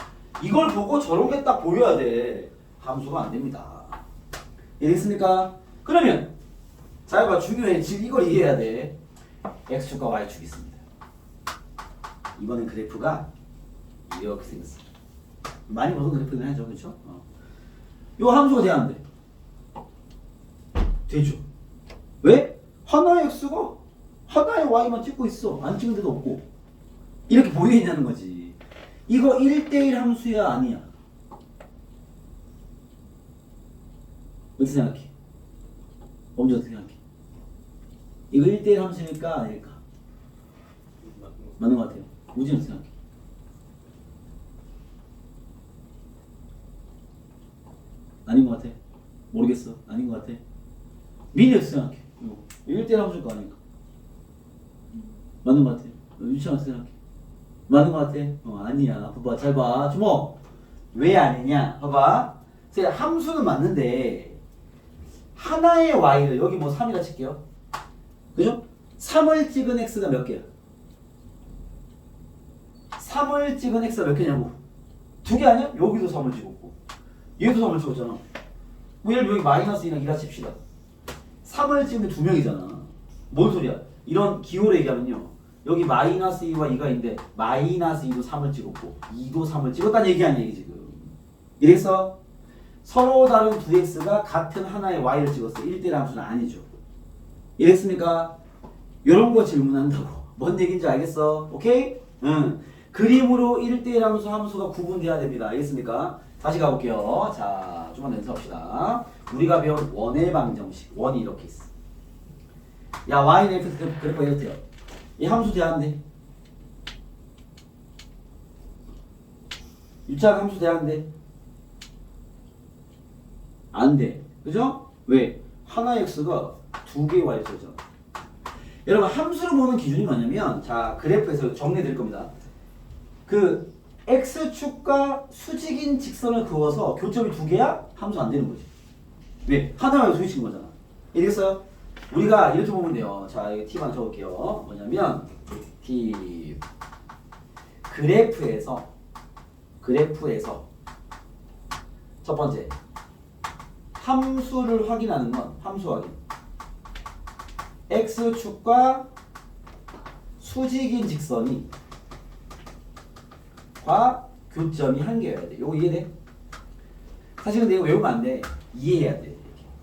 이걸 보고 저런 게 딱 보여야 돼. 함수가 안 됩니다. 이해됐습니까? 그러면 자, 이봐 중요해. 지금 이걸 이해해야 돼. x축과 y축이 있습니다. 이번엔 그래프가 이렇게 생겼어. 많이 보던 그래프긴 하죠, 그렇죠? 요 함수가 돼야 안 돼? 되죠. 왜? 하나의 x가 하나의 y만 찍고 있어. 안 찍은 데도 없고. 이렇게 보이냐는 거지. 이거 1대1 함수야, 아니야? 어떻게 생각해? 엄지 어떻게 생각해? 이거 1대1 함수일까, 아닐까? 맞는 것 같아요. 우진은 어떻게 생각해? 아닌 것 같아? 모르겠어. 아닌 것 같아? 민이 어떻게 생각해? 이거 1대1 함수일까, 아닐까? 맞는 것 같아. 유치원 어떻게 생각해? 맞는 것 같아? 아니야. 봐봐, 잘 봐. 주모. 왜 아니냐? 봐봐. 함수는 맞는데 하나의 y를 여기 뭐 3이라 칠게요. 그죠? 3을 찍은 x가 몇 개야? 3을 찍은 x가 몇 개냐고? 2개 아니야? 여기도 3을 찍었고 얘도 3을 찍었잖아. 뭐 예를 들어 여기 마이너스 2랑 2라 칩시다. 3을 찍는 게 2명이잖아. 뭔 소리야? 이런 기호로 얘기하면요, 여기 마이너스 2와 2가 있는데 마이너스 2도 3을 찍었고 2도 3을 찍었다는 얘기 아니야 이게 지금. 이래서 서로 다른 두 x가 같은 하나의 y를 찍었어. 1대1 함수는 아니죠. 이랬습니까? 이런 거 질문한다고. 뭔 얘기인지 알겠어? 오케이? 응. 그림으로 1대1 함수가 구분돼야 됩니다. 알겠습니까? 다시 가볼게요. 자, 좀만 연습합시다. 우리가 배운 원의 방정식. 원이 이렇게 있어. 야, y는 f 그래프가 이렇대요. 이 함수 돼야 안 돼? 유착 함수 돼야 안 돼? 안 돼. 그죠? 왜? 하나의 x가 2개의 y를 쓰잖아. 여러분, 함수를 보는 기준이 뭐냐면, 자, 그래프에서 정리해 드릴 겁니다. 그 x축과 수직인 직선을 그어서 교점이 2개야? 함수 안 되는 거지. 왜? 하나가 소위치는 거잖아. 이해됐어요? 우리가 이렇게 보면 돼요. 자, 이거 T만 적을게요. 뭐냐면 T 그래프에서 첫 번째 함수를 확인하는 건 함수 확인. x축과 수직인 직선이 과 교점이 한 개여야 돼. 요거 이해돼? 사실은 내가 외우면 안 돼. 이해해야 돼.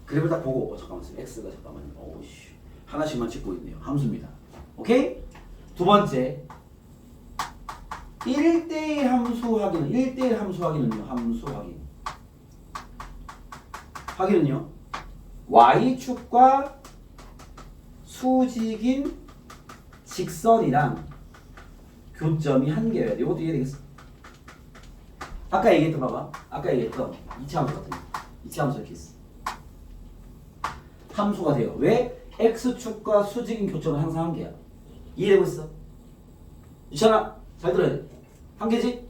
그래프를 딱 보고 잠깐만 x가 잠깐만요. 오우씨 하나씩만 찍고 있네요. 함수입니다. 오케이? 두 번째 1대1 함수 확인은 1대1 함수 확인은요. 함수 확인은요. y축과 수직인 직선이랑 교점이 한 개여야 돼. 이것도 이해되겠어? 아까 얘기했던 봐봐. 아까 얘기했던 이치 함수 같은 거. 이치 함수 이렇게 있어. 함수가 돼요. 왜? x축과 수직인 교점은 항상 한 개야. 이해되고 있어? 유찬아 잘 들어야 돼. 한 개지?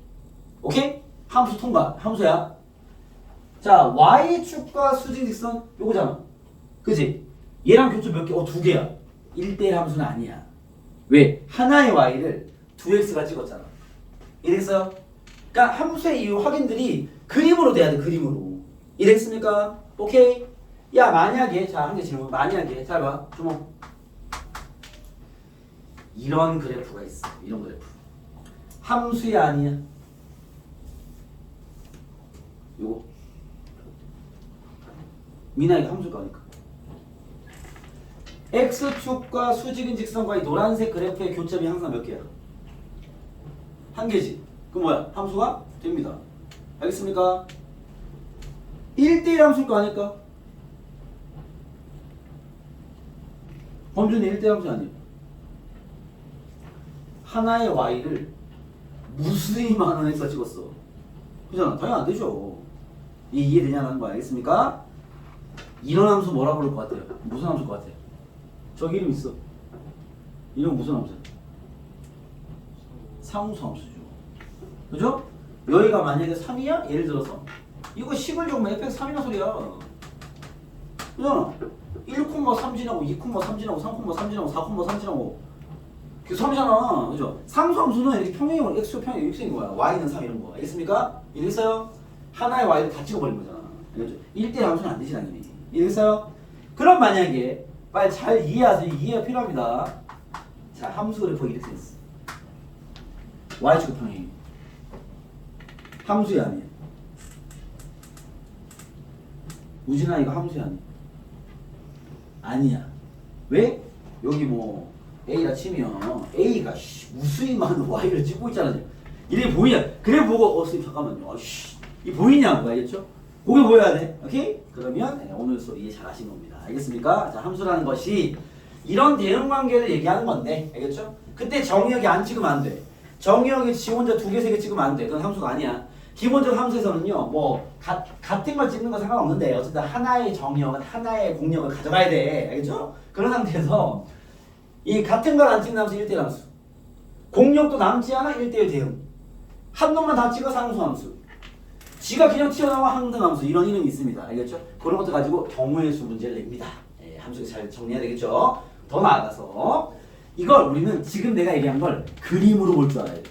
오케이? 함수 통과. 함수야. 자 y축과 수직 직선 요거잖아. 그지? 얘랑 교점 몇 개? 두 개야. 1대1 함수는 아니야. 왜? 하나의 y를 2x가 찍었잖아. 이해됐어요? 그러니까 함수의 이유 확인들이 그림으로 돼야 돼. 그림으로. 이해됐습니까? 오케이? 야 만약에 자 한 개 질문. 만약에 잘 봐. 주목. 이런 그래프가 있어. 이런 그래프. 함수야 아니야? 요거. 미나 이거 함수일 거니까. x축과 수직인 직선과의 노란색 그래프의 교점이 항상 몇 개야? 한 개지. 그럼 뭐야? 함수가 됩니다. 알겠습니까? 1대1 함수일 거 아닐까? 범준이 1대1 함수 아니에요? 하나의 y를 무수히 많은 x가 찍었어. 그잖아. 당연히 안 되죠. 이해되냐는 거 알겠습니까? 이런 함수 뭐라 부를 것 같아요? 무슨 함수일 것 같아요? 저기 이름 있어. 이름 무슨 함수야? 상수 함수죠. 그죠? 여기가 만약에 3이야? 예를 들어서 이거 10을 적으면 fx 3이란 소리야. 그잖아. 1,3 지나고 2,3 지나고 3,3 지나고 4,3 지나고 그 3이잖아. 그죠? 상수 함수는 이렇게 평행이고 x축 평행 x인 거야. y는 3 이런 거. 알겠습니까? 이해됐어요? 하나의 y를 다 찍어버린 거잖아. 알겠죠? 1대1 함수는 안 되지 당연히. 이해됐어요? 그럼 만약에 빨리 잘 이해하세요. 이해가 필요합니다. 자, 함수 그래프 이렇게 생겼어. y축 평행. 함수야 아니야? 우진아 이거 함수야 아니야? 아니야. 왜? 여기 뭐 A라 치면 A가 무수히 많은 Y를 찍고 있잖아. 이게 보이냐? 그래 보고 선생님 잠깐만요. 이 보이냐고 알겠죠? 그게 보여야 돼. 오케이? 그러면 오늘 수업 이해 잘 하신 겁니다. 알겠습니까? 자, 함수라는 것이 이런 대응 관계를 얘기하는 건데 알겠죠? 그때 정의역이 안 찍으면 안 돼. 정의역이 지 혼자 2개, 3개 찍으면 안 돼. 그건 함수가 아니야. 기본적으로 함수에서는요. 뭐 같은 걸 찍는 건 상관없는데 어쨌든 하나의 정의역은 하나의 공역을 가져가야 돼. 알겠죠? 그런 상태에서 이 같은 걸 안 찍는 함수 1대1 함수. 공역도 남지 않아 1대1 대응. 한 놈만 다 찍어 상수함수. 지가 그냥 튀어나와 항등함수. 이런 이름이 있습니다. 알겠죠? 그런 것도 가지고 경우의 수 문제를 냅니다. 함수에서 잘 정리해야 되겠죠? 더 나아가서 이걸 우리는 지금 내가 얘기한 걸 그림으로 볼 줄 알아야 돼.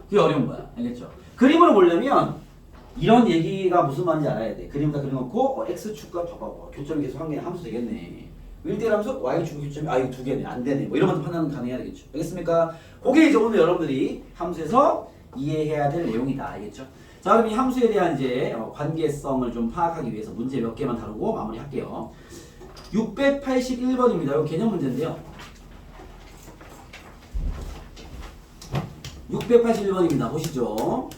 그게 어려운 거야. 알겠죠? 그림으로 보려면 이런 얘기가 무슨 말인지 알아야 돼. 그림 다 그려놓고 x축과 봐봐. 교점이 계속 한 개 함수 되겠네. 1대1 함수 y축 교점이 이거 두 개네. 안 되네. 뭐 이런 것도 판단은 가능해야 되겠죠. 알겠습니까? 그게 이제 오늘 여러분들이 함수에서 이해해야 될 내용이다. 알겠죠? 자, 그럼 이 함수에 대한 이제 관계성을 좀 파악하기 위해서 문제 몇 개만 다루고 마무리할게요. 681번입니다. 이거 개념 문제인데요. 681번입니다. 보시죠.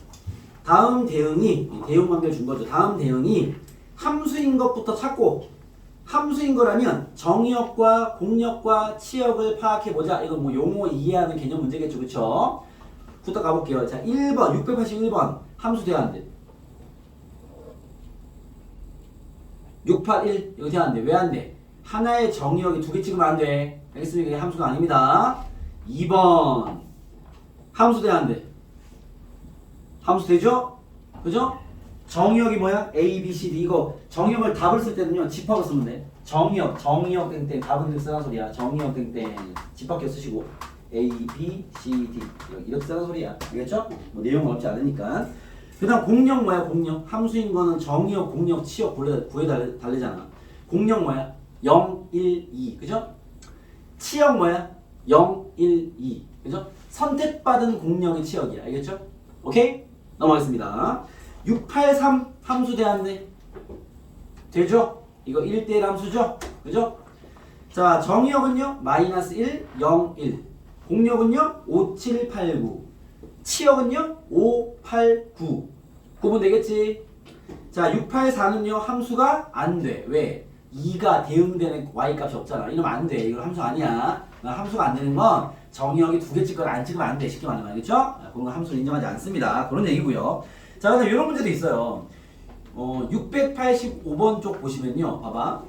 다음 대응이 대응 관계를 준 거죠. 다음 대응이 함수인 것부터 찾고 함수인 거라면 정의역과 공역과 치역을 파악해 보자. 이거 뭐 용어 이해하는 개념 문제겠죠. 그렇죠? 부터 가볼게요. 자, 1번 681번 함수 돼야 안 돼. 681 이거 돼야 안 돼. 왜 안 돼? 하나의 정의역이 두 개 찍으면 안 돼. 알겠습니까? 이게 함수가 아닙니다. 2번 함수 돼야 안 돼. 함수 되죠? 그죠? 정의역이 뭐야? A, B, C, D. 이거 정의역을 답을 쓸 때는요 집합을 쓰면 돼. 정의역 땡땡 답은 이렇게 쓰라는 소리야. 정의역 땡땡 집합 쓰시고 A, B, C, D 이렇게 쓰라는 소리야. 알겠죠? 뭐 내용은 어렵지 않으니까. 그 다음 공역 뭐야? 공역 함수인 거는 정의역, 공역, 치역 다르잖아. 공역 뭐야? 0, 1, 2 그죠? 치역 뭐야? 0, 1, 2 그죠? 선택받은 공역이 치역이야. 알겠죠? 오케이? 넘어가겠습니다. 683 함수 대안네 되죠? 이거 1대1 함수죠? 그죠? 자, 정의역은요 마이너스 1, 0, 1 공역은요 5, 7, 8, 9 치역은요 5, 8, 9 구분 되겠지? 자, 684는요 함수가 안 돼. 왜? 2가 대응되는 y값이 없잖아. 이러면 안 돼. 이거 함수 아니야. 함수가 안 되는 건 정의역이 두 개 찍거나 안 찍으면 안 돼. 쉽게 말하면 알겠죠? 그런 거 함수를 인정하지 않습니다. 그런 얘기고요. 자, 그다음 이런 문제도 있어요. 685번 쪽 보시면요. 봐봐.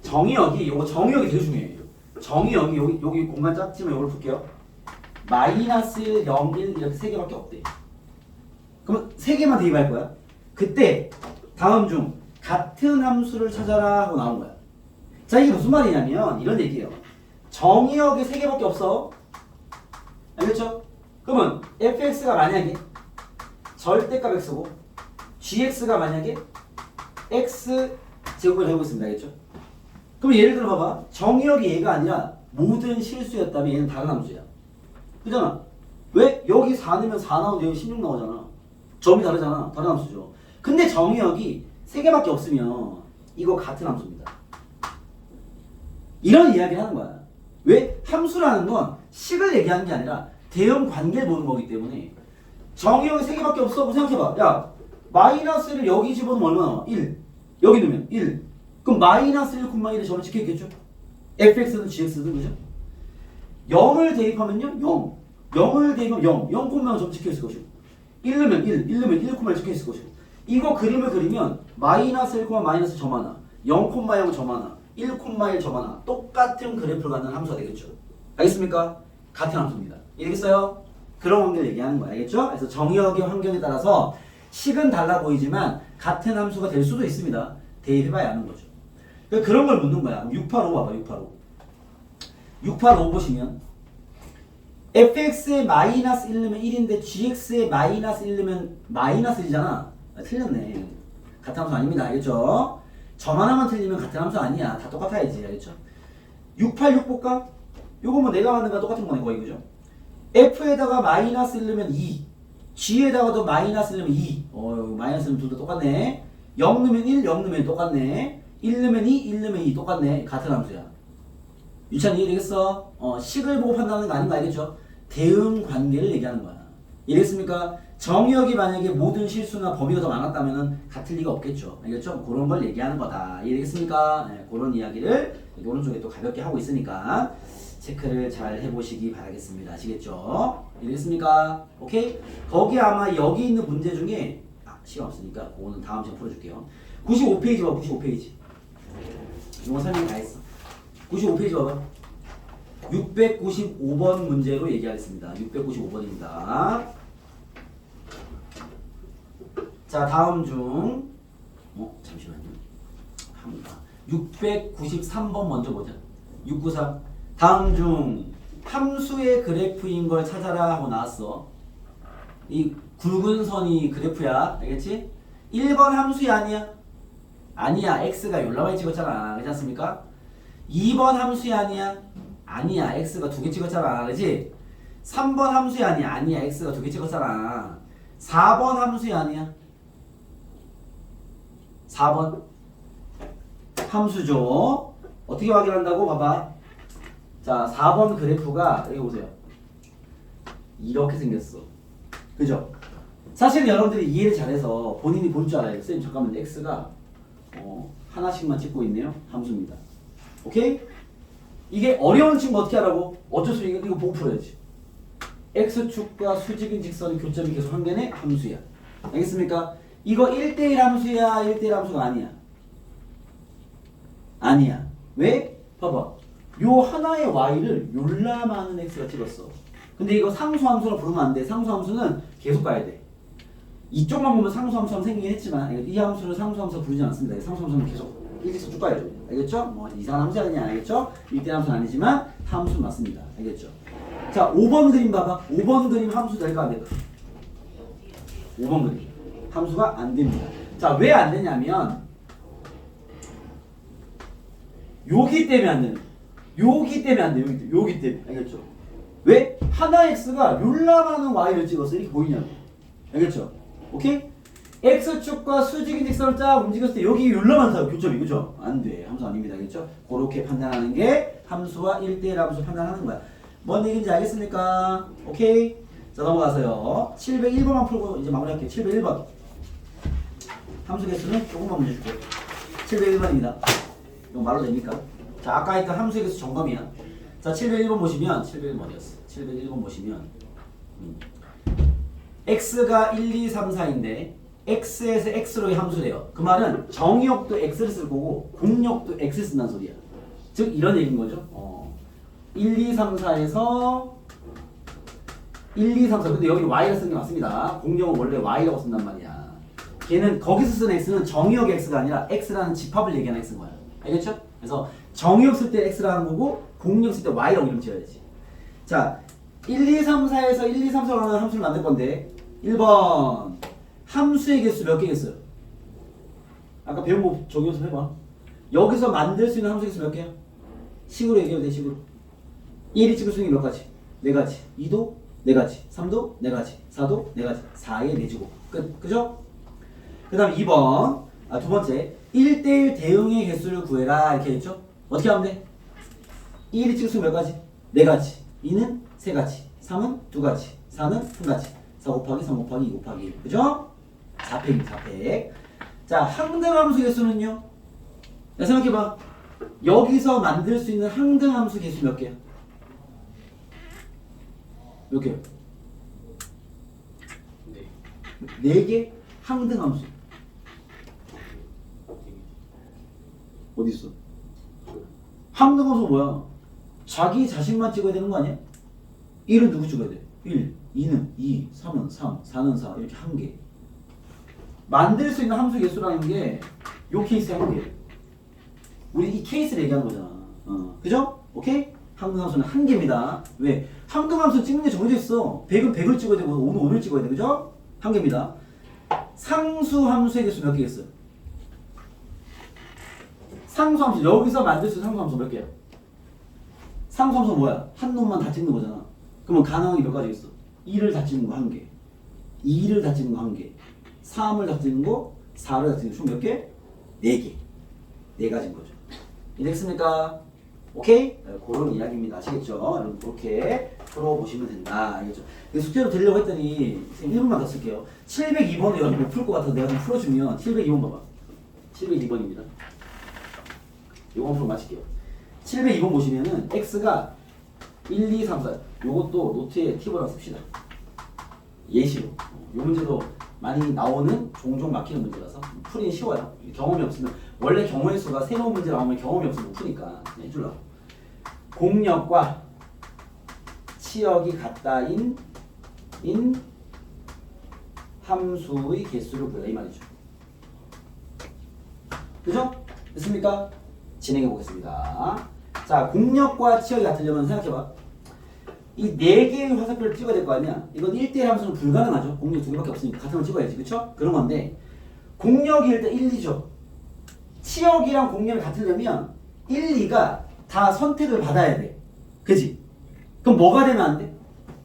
정의역이 요거 정의역이 되게 중요해요. 정의역이 여기 공간 작지만 이걸 볼게요. 마이너스 1, 0, 1 이렇게 세 개밖에 없대. 그러면 세 개만 대입할 거야. 그때 다음 중 같은 함수를 찾아라 하고 나온 거야. 자, 이게 무슨 말이냐면 이런 얘기예요. 정의역이 세 개밖에 없어. 알겠죠? 그러면 fx가 만약에 절대값 x고 gx가 만약에 x 제곱을 되고 있습니다. 알겠죠? 그럼 예를 들어 봐봐. 정의역이 얘가 아니라 모든 실수였다면 얘는 다른 함수야. 그잖아. 왜? 여기 4 넣으면 4 나오는데 여기 16 나오잖아. 점이 다르잖아. 다른 함수죠. 근데 정의역이 3개밖에 없으면 이거 같은 함수입니다. 이런 이야기를 하는 거야. 왜? 함수라는 건 식을 얘기하는 게 아니라 대응 관계를 보는 거기 때문에 정의역이 3개밖에 없어. 뭐 생각해봐. 야, 마이너스를 여기 집어넣으면 얼마 나와? 1. 여기 넣으면 1. 그럼 마이너스 1, 1의 점을 지켜있겠죠? fx든 gx든 그죠? 0을 대입하면요 0. 0을 대입하면 0. 0,0점 지켜있을 것이고 1 넣으면 1 넣으면 1,1 지켜있을 것이고 이거 그림을 그리면 마이너스 1, 마이너스 점 하나 0,0 점 하나 1,1 점 하나 똑같은 그래프를 갖는 함수가 되겠죠. 알겠습니까? 같은 함수입니다. 이해되겠어요? 그런 관계를 얘기하는 거야. 알겠죠? 그래서 정의역의 환경에 따라서 식은 달라 보이지만 같은 함수가 될 수도 있습니다. 대입해봐야 하는 거죠. 그러니까 그런 걸 묻는 거야. 685 봐봐. 685 보시면 fx에 마이너스 1 넣으면 1인데 gx에 마이너스 1 넣으면 마이너스 1이잖아. 아, 틀렸네. 같은 함수 아닙니다. 알겠죠? 점 하나만 틀리면 같은 함수 아니야. 다 똑같아야지. 알겠죠? 686 볼까? 요거 뭐 내가 만든 거랑 똑같은 거네. 거의 그죠? f에다가 마이너스 1 넣으면 2 g에다가도 마이너스 1 넣으면 2 마이너스 1 둘 다 똑같네. 0 넣으면 1 0 넣으면 똑같네. 1 넣으면 2 1 넣으면 2 똑같네. 같은 함수야. 유찬 이해되겠어? 식을 보고 판단하는 거 아닌 거 알겠죠? 대응 관계를 얘기하는 거야. 이해됐습니까? 정의역이 만약에 모든 실수나 범위가 더 많았다면 같을 리가 없겠죠. 알겠죠? 그런 걸 얘기하는 거다. 이해되겠습니까? 네, 그런 이야기를 여기 오른쪽에 또 가볍게 하고 있으니까 체크를 잘 해보시기 바라겠습니다. 아시겠죠? 이해됐습니까? 오케이? 거기 아마 여기 있는 문제 중에 시간 없으니까 그거는 다음 시간에 풀어줄게요. 95페이지 봐. 95페이지. 이거 설명 다 했어. 95페이지 봐봐. 695번 문제로 얘기하겠습니다. 695번입니다. 자, 다음 중 잠시만요. 693번 먼저 보자. 693. 다음 중 함수의 그래프인 걸 찾아라 하고 나왔어. 이 굵은 선이 그래프야. 알겠지? 1번 함수야 아니야? 아니야. x가 요라바이 찍었잖아. 그렇지 않습니까? 2번 함수야 아니야? 아니야. x가 2개 찍었잖아. 그렇지? 3번 함수야 아니야? 아니야. x가 2개 찍었잖아. 4번 함수야 아니야? 4번 함수죠. 어떻게 확인한다고? 봐봐. 자, 4번 그래프가 여기 보세요. 이렇게 생겼어. 그죠? 사실 여러분들이 이해를 잘해서 본인이 볼 줄 알아요. 선생님 잠깐만 x가 하나씩만 찍고 있네요. 함수입니다. 오케이? 이게 어려운 친구 어떻게 하라고? 어쩔 수 없이 이거 보고 풀어야지. x축과 수직인 직선의 교점이 계속 한 개의 함수야. 알겠습니까? 이거 1대1 함수야? 1대1 함수가 아니야. 아니야. 왜? 봐봐. 요 하나의 y를 요라 많은 x가 찍었어. 근데 이거 상수함수라 부르면 안 돼. 상수함수는 계속 가야 돼. 이쪽만 보면 상수함수처럼 생기긴 했지만 이 함수를 상수함수로 부르지 않습니다. 상수함수는 계속 일직선 쭉 가야죠. 알겠죠? 뭐 이상한 함수 아니냐. 알겠죠? 1대1 함수는 아니지만 함수는 맞습니다. 알겠죠? 자, 5번 그림 봐봐. 5번 그림 함수 될까 안 될까? 5번 그림 함수가 안 됩니다. 자, 왜 안 되냐면 여기 때문에 안 되는. 여기 때문에 안 돼. 여기 때문에. 알겠죠? 왜? 하나 x가 요라많은 y를 찍어서 이렇게 보이냐고. 알겠죠? 오케이? x축과 수직인 직선을 쫙 움직였을 때 여기 요라많다 교점이. 그죠? 안 돼. 함수 아닙니다. 알겠죠? 그렇게 판단하는 게 함수와 1대1 함수 판단하는 거야. 뭔 얘기인지 알겠습니까? 오케이? 자, 넘어가서요. 701번만 풀고 이제 마무리할게요. 701번. 함수 개수는 조금만 문제 줄게요. 701번입니다. 이거 말로 됩니까? 자, 아까 했던 함수의 개수 점검이야. 자, 701번 보시면 701번 어디였어? 701번 보시면 x가 1, 2, 3, 4인데 x에서 x로의 함수래요. 그 말은 정의역도 x를 쓸 거고 공역도 x를 쓴다는 소리야. 즉 이런 얘기인 거죠. 1, 2, 3, 4에서 1, 2, 3, 4 근데 여기 y를 쓴 게 맞습니다. 공역은 원래 y라고 쓴단 말이야. 걔는 거기서 쓴 x는 정의역 x가 아니라 x라는 집합을 얘기하는 x인 거야. 알겠죠? 그래서 정의역 쓸 때 x라는 거고 공역 쓸 때 y라고 이름 지어야지. 자 1, 2, 3, 4에서 1, 2, 3, 4라는 함수를 만들 건데 1번 함수의 개수 몇 개겠어요? 아까 배운 거 적용해서 해봐. 여기서 만들 수 있는 함수의 개수 몇 개야? 식으로 얘기해도 돼. 식으로 1이 찍을 수 있는 게 몇 가지? 4가지. 2도 4가지. 3도 4가지. 4도 4가지. 4의 4제곱 끝. 그죠? 그 다음 2번 두 번째 1대1 대응의 개수를 구해라 이렇게 했죠? 어떻게 하면 돼? 1이 찍을 수 있는 몇 가지? 4가지. 2는 3가지. 3은 2가지. 4는 1가지. 4 곱하기 3 곱하기 2 곱하기 1. 그죠? 4팩 4팩. 자 항등함수 개수는요? 자 생각해봐. 여기서 만들 수 있는 항등함수 개수 몇 개야? 몇 개요? 네. 4개 항등함수. 어디 있어? 항등함수 뭐야? 자기 자신만 찍어야 되는 거 아니야? 1은 누구 찍어야 돼? 1, 2는 2, 3은 3, 4는 4 이렇게 한 개. 만들 수 있는 함수 개수라는 게 요 케이스에 한 개. 우리 이 케이스를 얘기하는 거잖아. 그죠? 오케이? 항등함수는 한 개입니다. 왜? 항등함수 찍는 게 정해져 있어. 100은 100을 찍어야 되고 5는 5를 찍어야 돼. 그죠? 한 개입니다. 상수함수의 개수 몇 개겠어요? 상수함수 여기서 만들 수 있는 상수함수 몇 개야? 상수함수 뭐야? 한 놈만 다 찍는 거잖아. 그러면 가능한 게 몇 가지 있어? 1을 다 찍는 거 한 개, 2를 다 찍는 거 한 개, 3을 다 찍는 거, 4를 다 찍는 거 총 몇 개? 4개. 4가지인 거죠. 이해됐습니까? 오케이? 그런 이야기입니다. 아시겠죠? 여러분 그렇게 풀어보시면 된다. 알겠죠? 숙제로 드리려고 했더니 1분만 더 쓸게요. 702번을 여러분 못 풀 것 같아서 내가 좀 풀어주면 702번 봐봐. 702번입니다. 요거 풀어 마칠게요. 702번 보시면은 x가 1, 2, 3, 4 요것도 노트에 팁을 하나 씁시다. 예시로. 요 문제도 많이 나오는 종종 막히는 문제라서 풀이는 쉬워요. 경험이 없으면 원래 경우의 수가 새로운 문제 나오면 경험이 없으면 못 푸니까 해주려고. 공역과 치역이 같다인 함수의 개수를 구해라 이 말이죠. 그죠? 됐습니까? 진행해 보겠습니다. 자, 공역과 치역이 같으려면 생각해봐. 이 4개의 화살표를 찍어야 될 거 아니야? 이건 1대1 함수는 불가능하죠. 공역 2개밖에 없으니까 같은 걸 찍어야지. 그쵸? 그런 건데 공역이 일단 1, 2죠. 치역이랑 공역이 같으려면 1, 2가 다 선택을 받아야 돼. 그치? 그럼 뭐가 되면 안 돼?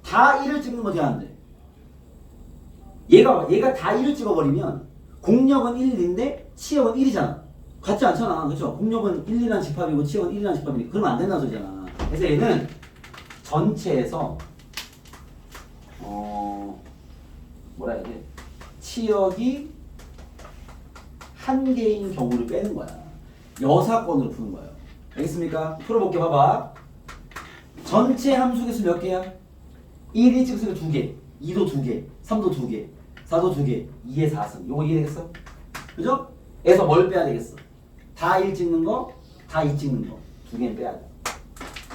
다 1을 찍는 거 돼야 안 돼. 얘가 다 1을 찍어버리면 공역은 1인데 치역은 1이잖아. 같지 않잖아. 그쵸? 공역은 1, 2라는 집합이고 치역은 1이라는 집합이니까 그러면 안 된다는 소리잖아. 그래서 얘는 전체에서 뭐라 해야 돼? 치역이 한 개인 경우를 빼는 거야. 여사건으로 푸는 거예요. 알겠습니까? 풀어볼게. 봐봐. 전체 함수 개수 몇 개야? 1이 찍으면 2개, 2도 2개, 3도 2개, 4도 2개, 2의 4승. 요거 이해되겠어? 그죠? 에서 뭘 빼야 되겠어? 다 1 찍는 거, 다 2 찍는 거. 2개는 빼야 돼.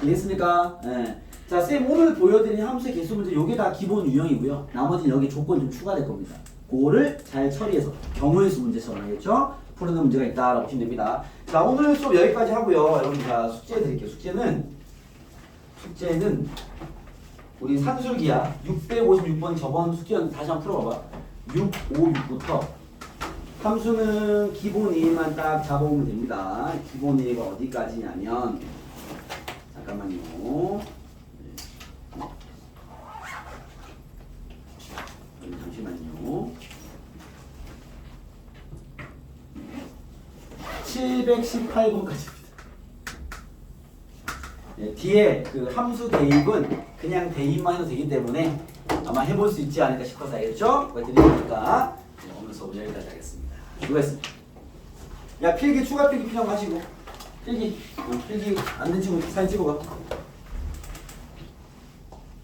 이해됐습니까? 네. 자, 쌤 오늘 보여드린 함수의 개수 문제 요게 다 기본 유형이고요. 나머지는 여기 조건 좀 추가될 겁니다. 그거를 잘 처리해서 경우의 수 문제처럼 알겠죠? 푸는 문제가 있다라고 보시면 됩니다. 자, 오늘 수업 여기까지 하고요. 여러분 자 숙제 드릴게요. 숙제는 우리 산술기야 656번 저번 숙제는 다시 한번 풀어봐봐. 6, 5, 6부터 함수는 기본 A만 딱 잡아오면 됩니다. 기본 A가 어디까지냐면 잠깐만요. 잠시만요. 718번까지입니다. 네, 뒤에 그 함수 대입은 그냥 대입만 해도 되기 때문에 아마 해볼 수 있지 않을까 싶어서 알겠죠? 그거 드리니까 오늘 수업 여기까지 하겠습니다. 수고했습니다. 야 필기 추가 필기 필요한 거 하시고 필기 안 된 친구 사진 찍어봐.